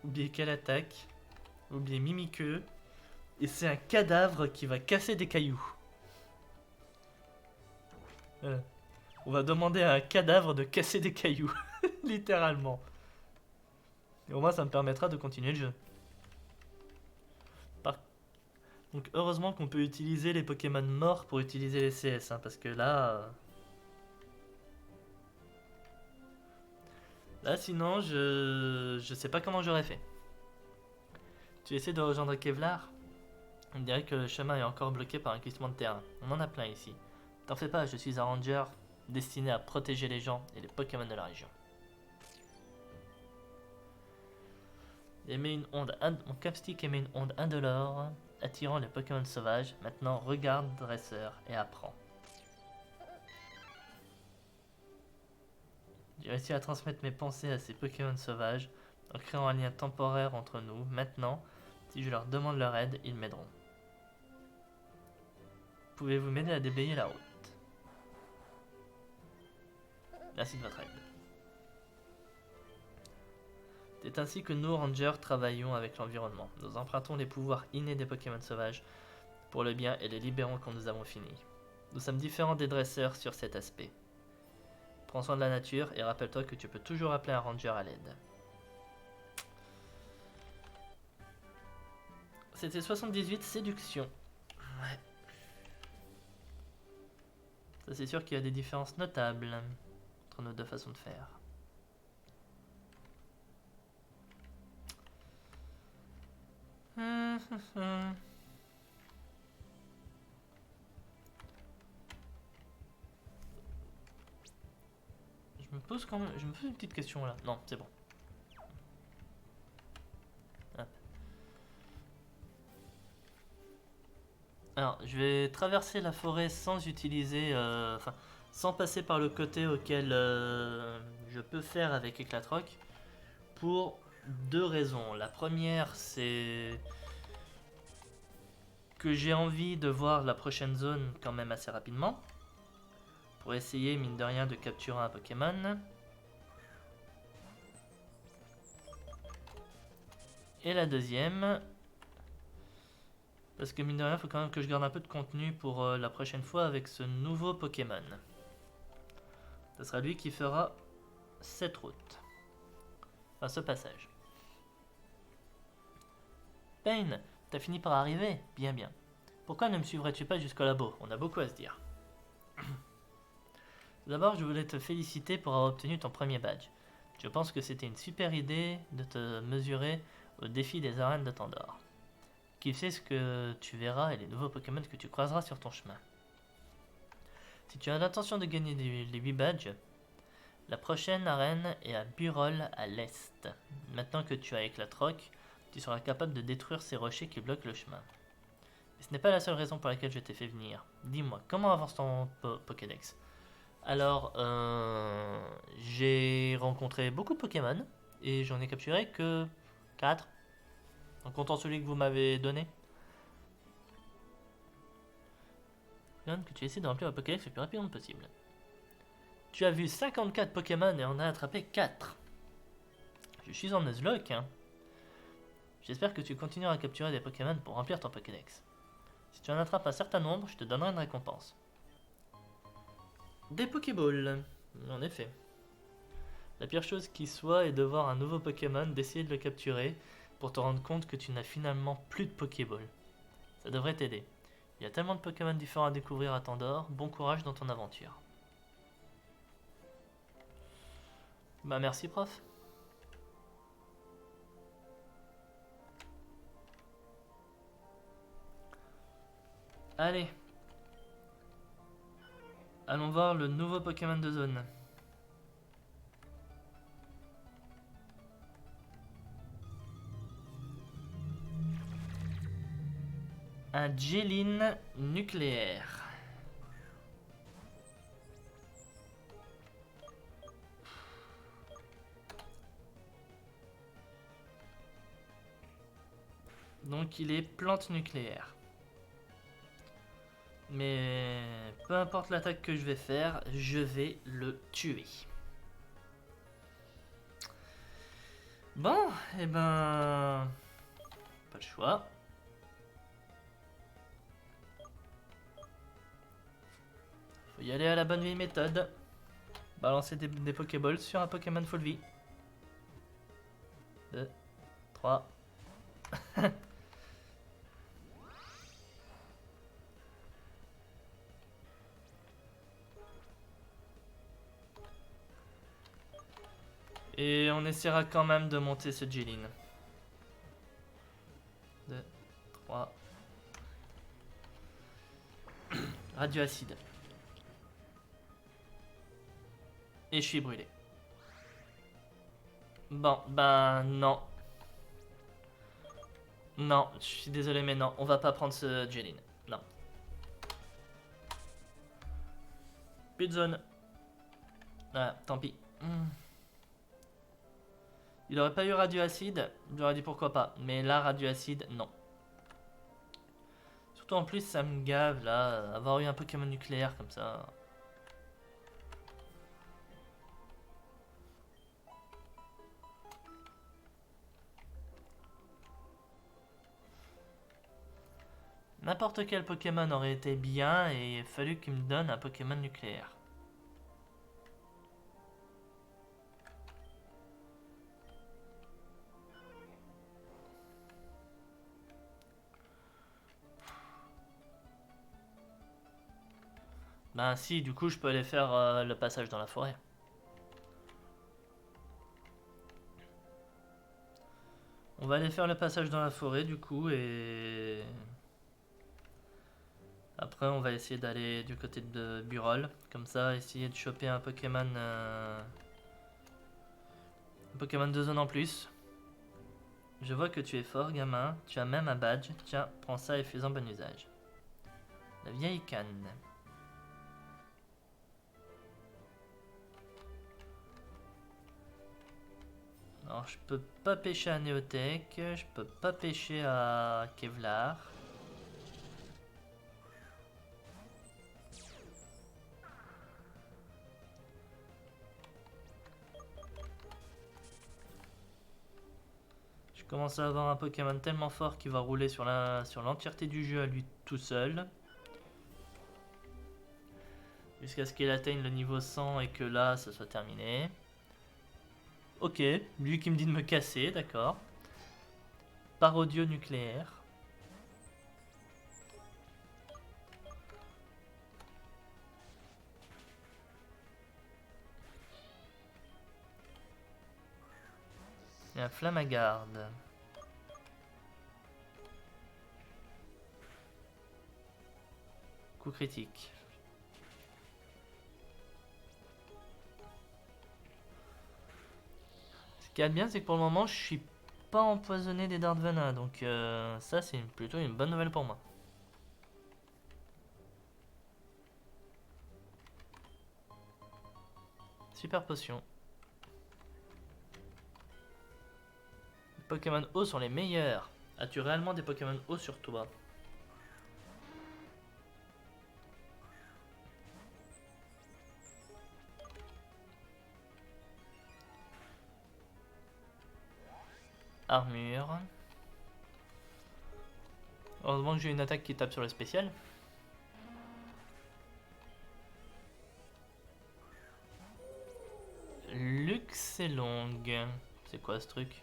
Oubliez quelle attaque. Oubliez Mimiqueux. Et c'est un cadavre qui va casser des cailloux. On va demander à un cadavre de casser des cailloux. Littéralement. Et au moins ça me permettra de continuer le jeu. Donc heureusement qu'on peut utiliser les Pokémon morts pour utiliser les CS. Hein, parce que là... Là sinon je sais pas comment j'aurais fait. Tu essaies de rejoindre Kevlar? On dirait que le chemin est encore bloqué par un glissement de terrain. On en a plein ici. T'en fais pas, je suis un ranger destiné à protéger les gens et les Pokémon de la région. Mon capstick émet une onde indolore, attirant les Pokémon sauvages. Maintenant, regarde, dresseur, et apprends. J'ai réussi à transmettre mes pensées à ces Pokémon sauvages en créant un lien temporaire entre nous. Maintenant, si je leur demande leur aide, ils m'aideront. Pouvez-vous m'aider à déblayer la route? Merci de votre aide. C'est ainsi que nous, Rangers, travaillons avec l'environnement. Nous empruntons les pouvoirs innés des Pokémon sauvages pour le bien et les libérons quand nous avons fini. Nous sommes différents des dresseurs sur cet aspect. Prends soin de la nature et rappelle-toi que tu peux toujours appeler un Ranger à l'aide. C'était 78 séduction. Ouais. Ça c'est sûr qu'il y a des différences notables entre nos deux façons de faire. Je me pose une petite question là. Non, c'est bon. Hop. Alors, je vais traverser la forêt sans utiliser, sans passer par le côté auquel je peux faire avec Éclatroc, pour deux raisons. La première, c'est que j'ai envie de voir la prochaine zone quand même assez rapidement, pour essayer, mine de rien, de capturer un Pokémon. Et la deuxième, parce que mine de rien, il faut quand même que je garde un peu de contenu pour la prochaine fois avec ce nouveau Pokémon. Ce sera lui qui fera cette route. Enfin, ce passage. Pain, t'as fini par arriver? Bien, bien. Pourquoi ne me suivrais-tu pas jusqu'au labo? On a beaucoup à se dire. D'abord, je voulais te féliciter pour avoir obtenu ton premier badge. Je pense que c'était une super idée de te mesurer au défi des arènes de Tandor. Qui sait ce que tu verras et les nouveaux Pokémon que tu croiseras sur ton chemin. Si tu as l'intention de gagner les 8 badges, la prochaine arène est à Burol à l'est. Maintenant que tu as Éclatroc, tu seras capable de détruire ces rochers qui bloquent le chemin. Mais ce n'est pas la seule raison pour laquelle je t'ai fait venir. Dis-moi, comment avance ton Pokédex? Alors, j'ai rencontré beaucoup de Pokémon et j'en ai capturé que 4, en comptant celui que vous m'avez donné. Que tu essaies de remplir le Pokédex le plus rapidement possible. Tu as vu 54 Pokémon et en as attrapé 4. Je suis en Nuzlocke, hein. J'espère que tu continueras à capturer des Pokémon pour remplir ton Pokédex. Si tu en attrapes un certain nombre, je te donnerai une récompense. Des Pokéballs, en effet. La pire chose qui soit est de voir un nouveau Pokémon, d'essayer de le capturer pour te rendre compte que tu n'as finalement plus de Pokéballs. Ça devrait t'aider. Il y a tellement de Pokémon différents à découvrir à Tandor, bon courage dans ton aventure. Bah merci prof. Allez. Allons voir le nouveau Pokémon de zone. Un Jeline nucléaire. Donc il est plante nucléaire. Mais peu importe l'attaque que je vais faire, je vais le tuer. Bon, et ben... Pas le choix. Faut y aller à la bonne vieille méthode. Balancer des Pokéballs sur un Pokémon full vie. 2, 3. Et on essaiera quand même de monter ce Jeline. 2, 3. Radioacide. Et je suis brûlé. Bon, ben non. Non, je suis désolé, mais non, on va pas prendre ce Jeline. Non. Plus de zone. Ah, tant pis. Il aurait pas eu radioacide, j'aurais dit pourquoi pas. Mais là, radioacide, non. Surtout en plus, ça me gave là, avoir eu un Pokémon nucléaire comme ça. N'importe quel Pokémon aurait été bien et il a fallu qu'il me donne un Pokémon nucléaire. Ben si, du coup je peux aller faire le passage dans la forêt. On va aller faire le passage dans la forêt du coup et... Après on va essayer d'aller du côté de Burol. Comme ça, essayer de choper un Pokémon... Un Pokémon de zone en plus. Je vois que tu es fort gamin, tu as même un badge. Tiens, prends ça et fais-en bon usage. La vieille canne. Alors je peux pas pêcher à Néotech, je peux pas pêcher à Kevlar. Je commence à avoir un Pokémon tellement fort qui va rouler sur l'entièreté du jeu à lui tout seul. Jusqu'à ce qu'il atteigne le niveau 100 et que là, ça soit terminé. Ok, lui qui me dit de me casser, d'accord. Parodio nucléaire. Et un Flamagarde. Coup critique. Ce qu'il y a de bien, c'est que pour le moment, je suis pas empoisonné des dards de venin. Donc ça, c'est plutôt une bonne nouvelle pour moi. super potion. Les Pokémon eau sont les meilleurs. As-tu réellement des Pokémon eau sur toi? Armure. Heureusement que j'ai une attaque qui tape sur le spécial. Luxelong. C'est quoi ce truc?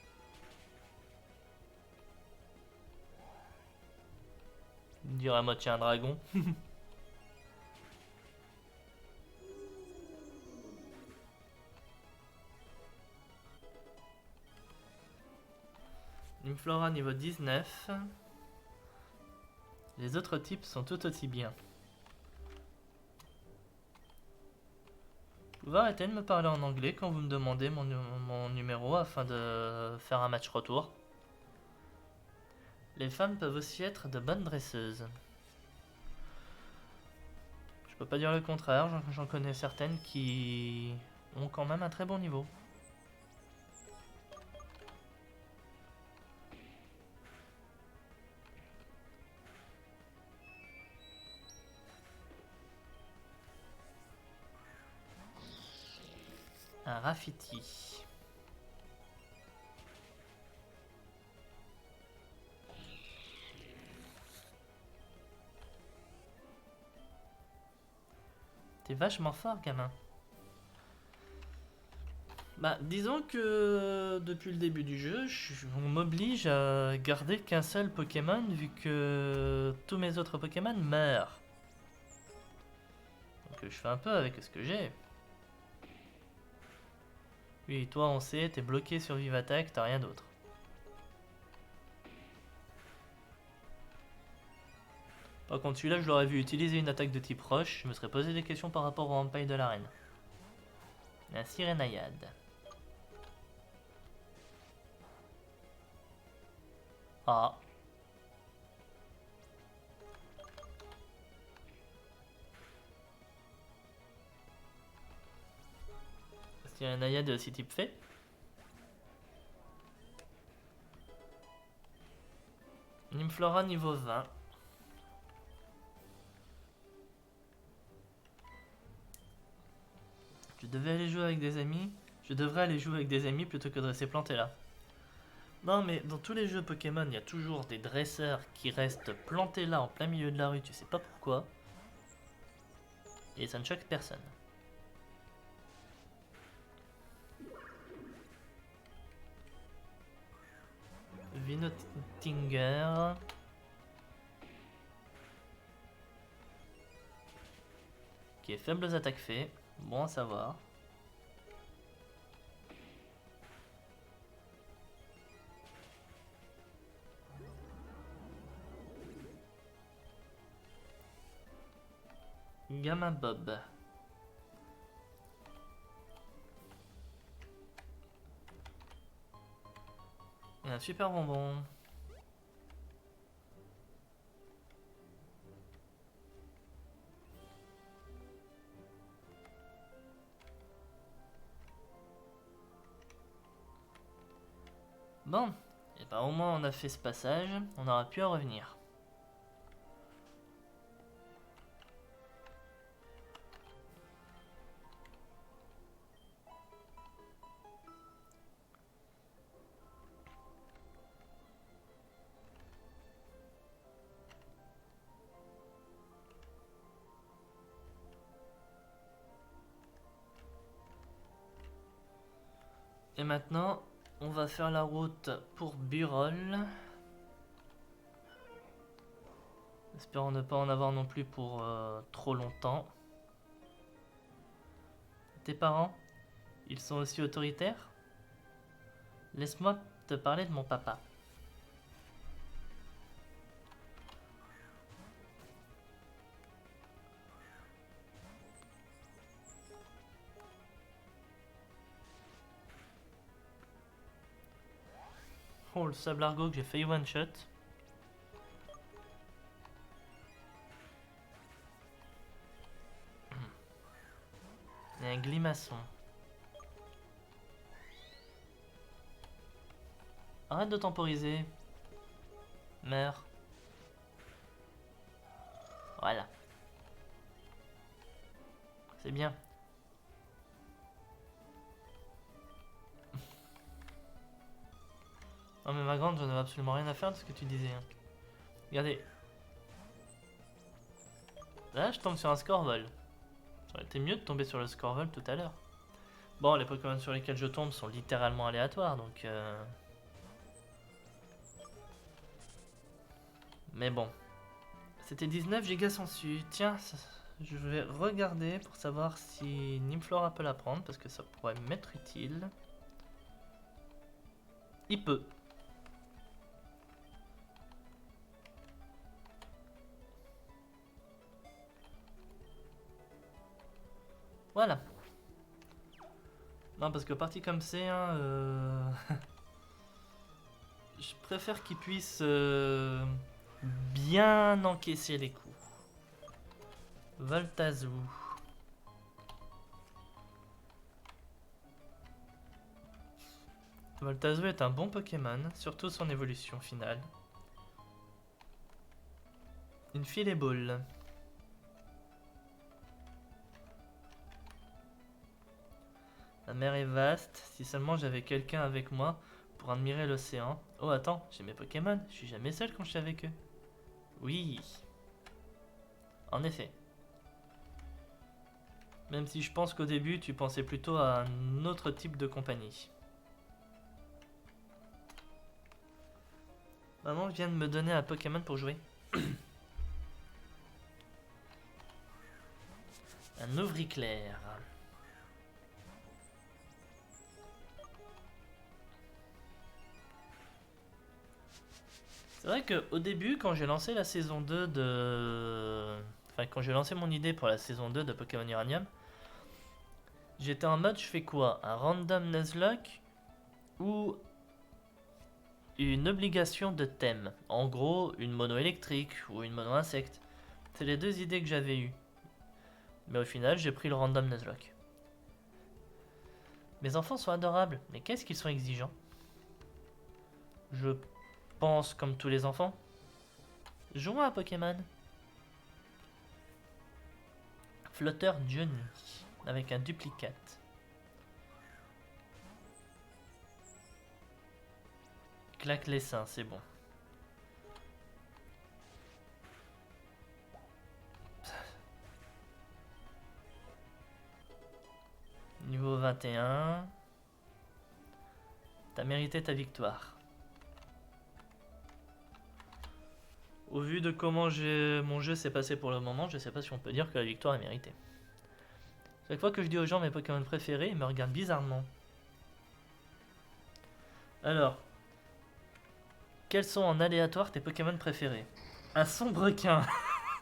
Dire à moitié un dragon. Nymflora niveau 19. Les autres types sont tout aussi bien. Vous pouvez arrêter de me parler en anglais quand vous me demandez mon numéro afin de faire un match retour. Les femmes peuvent aussi être de bonnes dresseuses. Je peux pas dire le contraire, j'en connais certaines qui ont quand même un très bon niveau. Un Rafiti. T'es vachement fort, gamin. Bah, disons que depuis le début du jeu, on m'oblige à garder qu'un seul Pokémon vu que tous mes autres Pokémon meurent. Donc je fais un peu avec ce que j'ai. Oui, toi on sait, t'es bloqué sur Vive Attaque, t'as rien d'autre. Par contre celui-là je l'aurais vu utiliser une attaque de type roche, je me serais posé des questions par rapport au Rampage de l'arène. Un Sirenayade. Ah. Sirenayade est aussi type fée. Nymflora niveau 20. Je devais aller jouer avec des amis. Je devrais aller jouer avec des amis plutôt que de rester planté là. Non mais dans tous les jeux Pokémon, il y a toujours des dresseurs qui restent plantés là en plein milieu de la rue, tu sais pas pourquoi. Et ça ne choque personne. Vinotinger. Qui est faible aux attaques fées. Bon à savoir. Gamma Bob. Et un super bonbon. Bon, et ben au moins on a fait ce passage, on aura pu en revenir. Et maintenant, on va faire la route pour Burol. Espérons ne pas en avoir non plus pour trop longtemps. Tes parents, ils sont aussi autoritaires? Laisse-moi te parler de mon papa. Oh, le sable argot que j'ai failli one shot. Et un Glimaçon. Arrête de temporiser. Meurs. Voilà. C'est bien. Non mais ma grande, j'en avais absolument rien à faire de ce que tu disais. Hein. Regardez. Là, je tombe sur un Scorvol. Ça aurait été mieux de tomber sur le Scorvol tout à l'heure. Bon, les Pokémon sur lesquels je tombe sont littéralement aléatoires, donc... Mais bon. C'était 19 gigas sensu. Tiens, je vais regarder pour savoir si Nymflora peut la prendre, parce que ça pourrait m'être utile. Il peut. Voilà. Non, parce que parti comme c'est, hein, je préfère qu'il puisse bien encaisser les coups. Voltazoo. Voltazoo est un bon Pokémon, surtout son évolution finale. Une Fileball. La mer est vaste, si seulement j'avais quelqu'un avec moi pour admirer l'océan. Oh attends, j'ai mes Pokémon, je suis jamais seul quand je suis avec eux. Oui. En effet. Même si je pense qu'au début tu pensais plutôt à un autre type de compagnie. Maman vient de me donner un Pokémon pour jouer. Un Ovriclair. C'est vrai qu'au début, quand j'ai lancé la saison 2 de... Enfin, quand j'ai lancé mon idée pour la saison 2 de Pokémon Uranium, j'étais en mode, je fais quoi? Un random Nuzlocke ou une obligation de thème? En gros, une mono électrique ou une mono insecte. C'est les deux idées que j'avais eues. Mais au final, j'ai pris le random Nuzlocke. Mes enfants sont adorables, mais qu'est-ce qu'ils sont exigeants? Je pense comme tous les enfants. Jouons à un Pokémon. Flotteur Johnny, avec un duplicate. Claque les seins, c'est bon. Niveau 21. T'as mérité ta victoire. Au vu de comment mon jeu s'est passé pour le moment, je sais pas si on peut dire que la victoire est méritée. Chaque fois que je dis aux gens mes Pokémon préférés, ils me regardent bizarrement. Alors, quels sont en aléatoire tes Pokémon préférés? Un sombrequin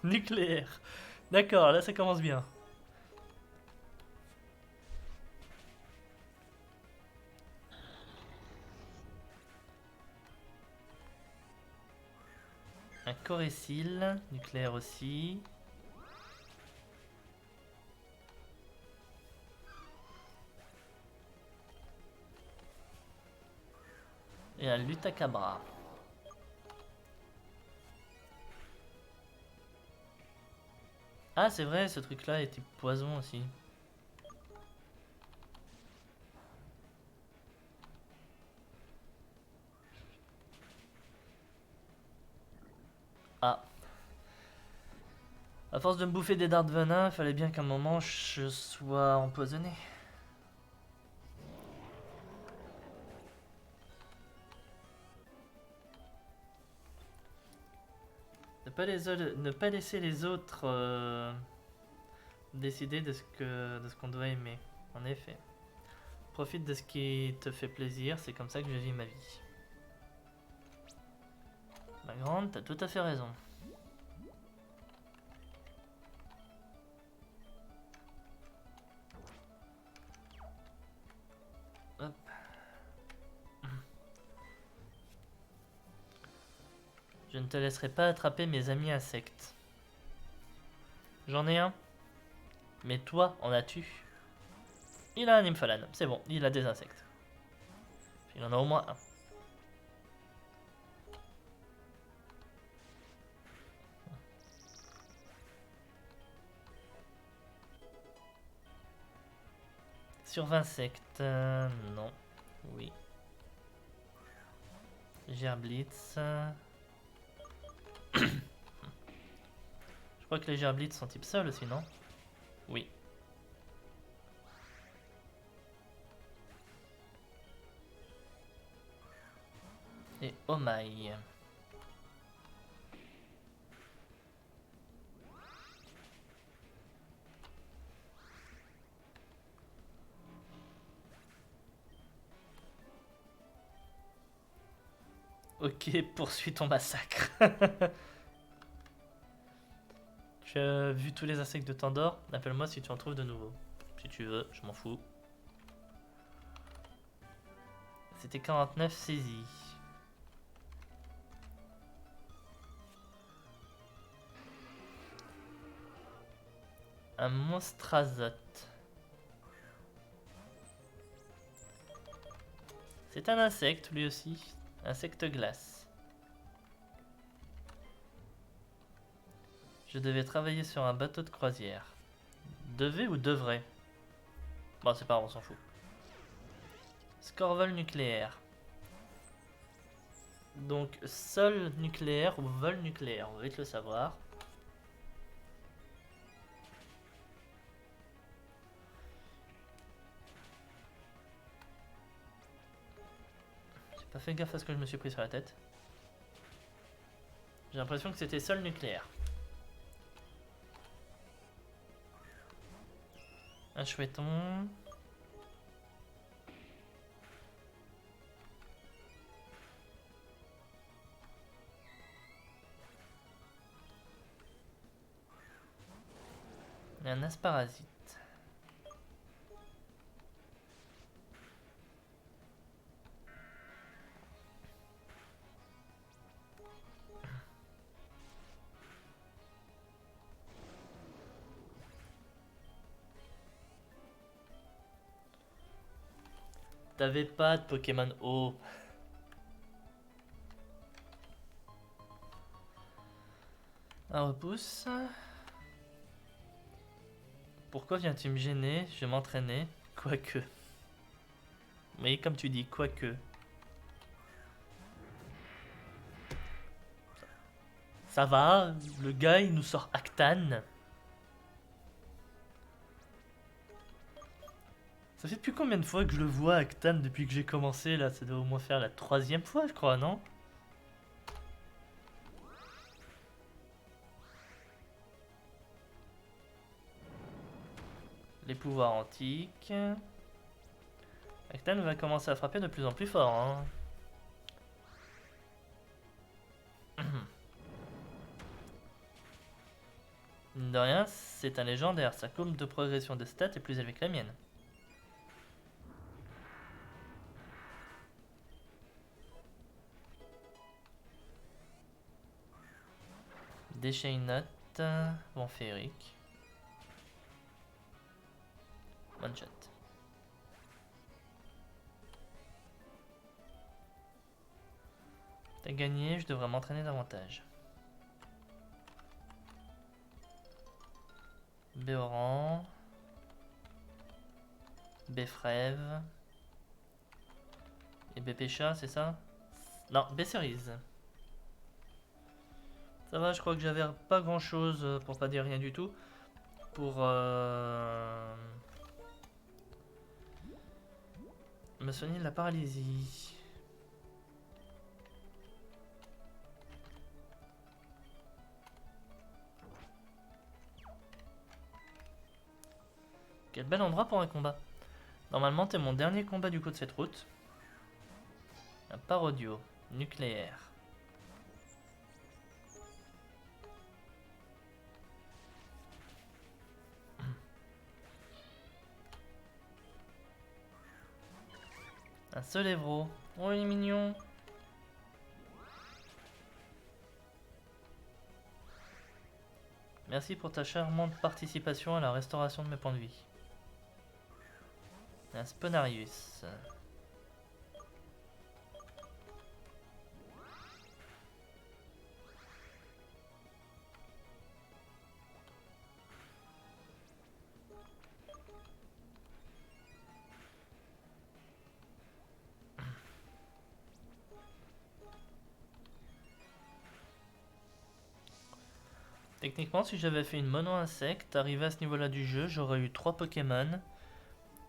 nucléaire. D'accord, là ça commence bien. Un Corécil, nucléaire aussi. Et un Lutacabra. Ah, c'est vrai, ce truc-là est type poison aussi. Ah. À force de me bouffer des dards de venin, il fallait bien qu'à un moment je sois empoisonné. Ne pas laisser les autres décider de ce qu'on doit aimer. En effet. Profite de ce qui te fait plaisir, c'est comme ça que je vis ma vie. Ma grande, t'as tout à fait raison. Hop. Je ne te laisserai pas attraper mes amis insectes. J'en ai un. Mais toi, en as-tu? Il a un Nymphalan, c'est bon, il a des insectes. Il en a au moins un. Sur 20 sectes, non. Oui. Gerblitz. Je crois que les Gerblitz sont type sol aussi, non? Oui. Et Omaï. Ok, poursuis ton massacre. Tu as vu tous les insectes de Tandor? Appelle-moi si tu en trouves de nouveaux. Si tu veux, je m'en fous. C'était 49 saisies. Un monstrazote. C'est un insecte lui aussi. Insecte glace. Je devais travailler sur un bateau de croisière. Devait ou devrait? Bon, c'est pas grave, on s'en fout. Score vol nucléaire. Donc, sol nucléaire ou vol nucléaire, on va vite le savoir. J'ai pas fait gaffe à ce que je me suis pris sur la tête. J'ai l'impression que c'était sol nucléaire. Un chouetton. Et un asparasite. T'avais pas de Pokémon eau. Un repousse. Pourquoi viens-tu me gêner? Je m'entraînais. Quoique. Oui, comme tu dis, quoique. Ça va, le gars il nous sort Actan. Ça fait depuis combien de fois que je le vois Actan depuis que j'ai commencé là? Ça doit au moins faire la 3e fois, je crois, non? Les pouvoirs antiques. Actan va commencer à frapper de plus en plus fort, hein. Mine de rien, c'est un légendaire. Sa courbe de progression de stats est plus élevée que la mienne. Déchaînote. Vent féerique. One shot. T'as gagné, je devrais m'entraîner davantage. Béoran. Béfrève. Et Bépécha, c'est ça? Non, Bécerise. Ça va, je crois que j'avais pas grand chose, pour pas dire rien du tout, pour me soigner de la paralysie. Quel bel endroit pour un combat. Normalement, t'es mon dernier combat du coup de cette route. Un parodio nucléaire. Un Solévro. Oh, il est mignon. Merci pour ta charmante participation à la restauration de mes points de vie. Un Sponarius. Techniquement, si j'avais fait une mono insecte, arrivé à ce niveau-là du jeu, j'aurais eu 3 Pokémon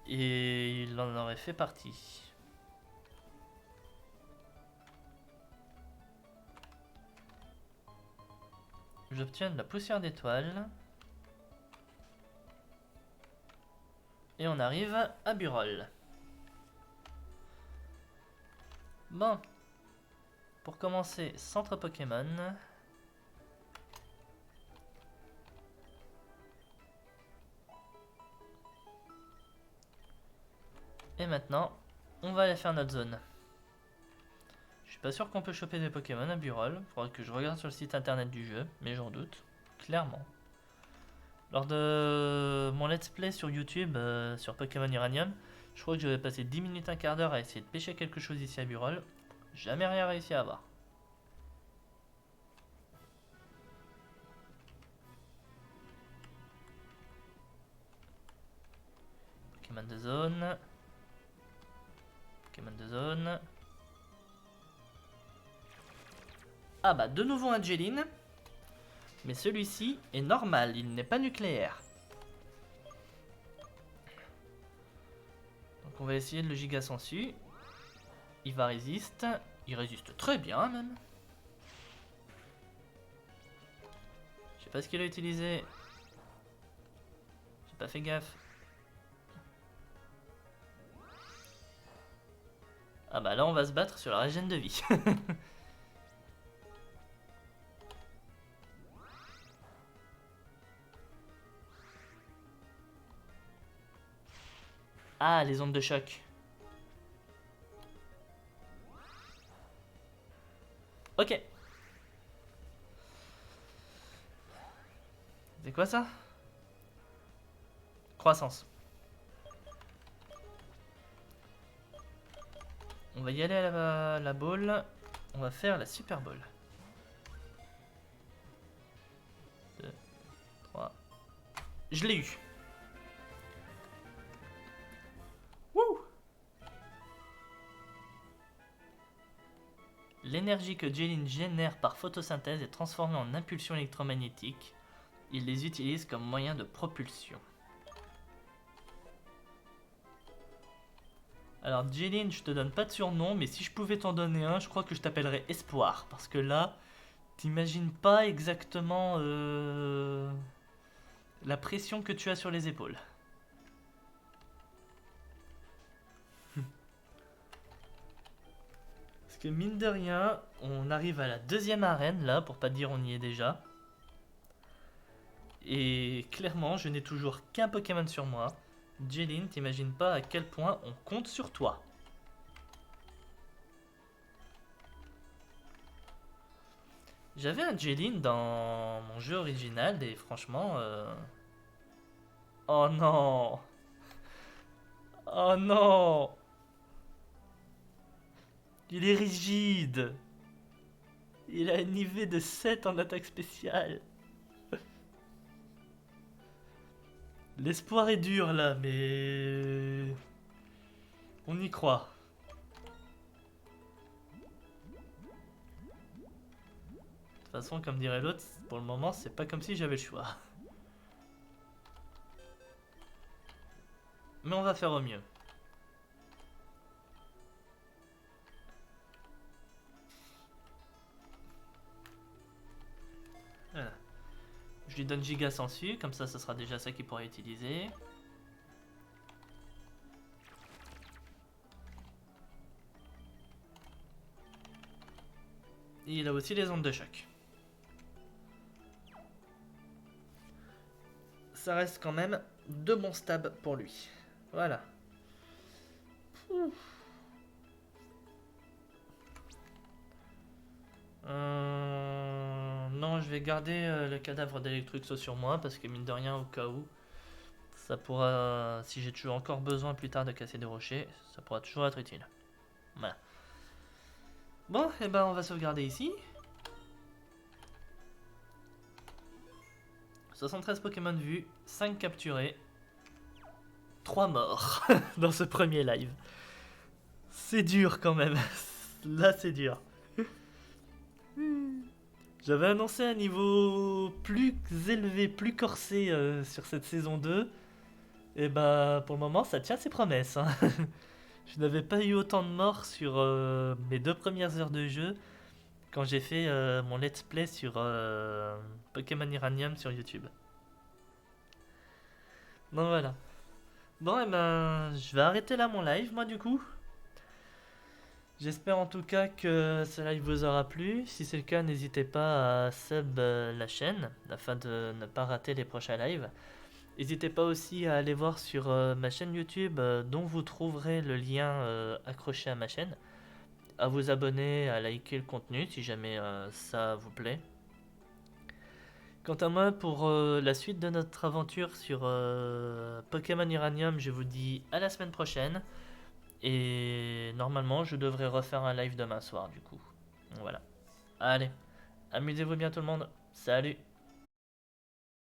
et il en aurait fait partie. J'obtiens de la poussière d'étoile. Et on arrive à Burol. Bon. Pour commencer, centre Pokémon. Et maintenant, on va aller faire notre zone. Je suis pas sûr qu'on peut choper des Pokémon à Burol. Faudra que je regarde sur le site internet du jeu, mais j'en doute. Clairement. Lors de mon let's play sur YouTube sur Pokémon Uranium, je crois que j'avais passé 10 minutes, un quart d'heure à essayer de pêcher quelque chose ici à Burol. Jamais rien réussi à avoir. Pokémon de zone. Pokémon de zone. Ah bah de nouveau un Jeline. Mais celui-ci est normal, il n'est pas nucléaire. Donc on va essayer de le giga sensu. Il va résister. Il résiste très bien même. Je sais pas ce qu'il a utilisé. J'ai pas fait gaffe. Ah bah là on va se battre sur la régène de vie. Ah, les ondes de choc. Ok. C'est quoi ça? Croissance. On va y aller à la ball. On va faire la super ball. 2, 3. Je l'ai eu. Wouh! L'énergie que Jeline génère par photosynthèse est transformée en impulsion électromagnétique. Il les utilise comme moyen de propulsion. Alors Jeline, je te donne pas de surnom, mais si je pouvais t'en donner un, je crois que je t'appellerais Espoir. Parce que là, t'imagines pas exactement la pression que tu as sur les épaules. Parce que mine de rien, on arrive à la deuxième arène là, pour pas dire on y est déjà. Et clairement, je n'ai toujours qu'un Pokémon sur moi. Jeline, t'imagines pas à quel point on compte sur toi. J'avais un Jeline dans mon jeu original et franchement... Oh non! Oh non! Il est rigide! Il a une IV de 7 en attaque spéciale. L'espoir est dur là, mais... On y croit. De toute façon, comme dirait l'autre, pour le moment, c'est pas comme si j'avais le choix. Mais on va faire au mieux. Voilà. Je lui donne giga sensu, comme ça, ce sera déjà ça qu'il pourra utiliser. Et il a aussi les ondes de choc. Ça reste quand même de bons stabs pour lui. Voilà. Non, je vais garder le cadavre d'Electruxo sur moi parce que mine de rien, au cas où, ça pourra, si j'ai toujours encore besoin plus tard de casser des rochers, ça pourra toujours être utile. Voilà. Bon, et ben on va sauvegarder ici. 73 Pokémon vus, 5 capturés, 3 morts dans ce premier live. C'est dur quand même. Là, c'est dur. J'avais annoncé un niveau plus élevé, plus corsé sur cette saison 2. Et bah pour le moment ça tient ses promesses, hein. Je n'avais pas eu autant de morts sur mes 2 premières heures de jeu quand j'ai fait mon let's play sur Pokémon Uranium sur YouTube. Donc voilà. Bon, et ben, je vais arrêter là mon live, moi, du coup. J'espère en tout cas que ce live vous aura plu. Si c'est le cas, n'hésitez pas à sub la chaîne afin de ne pas rater les prochains lives. N'hésitez pas aussi à aller voir sur ma chaîne YouTube dont vous trouverez le lien accroché à ma chaîne. À vous abonner, à liker le contenu si jamais ça vous plaît. Quant à moi, pour la suite de notre aventure sur Pokémon Uranium, je vous dis à la semaine prochaine. Et normalement, je devrais refaire un live demain soir, du coup. Voilà. Allez, amusez-vous bien tout le monde. Salut!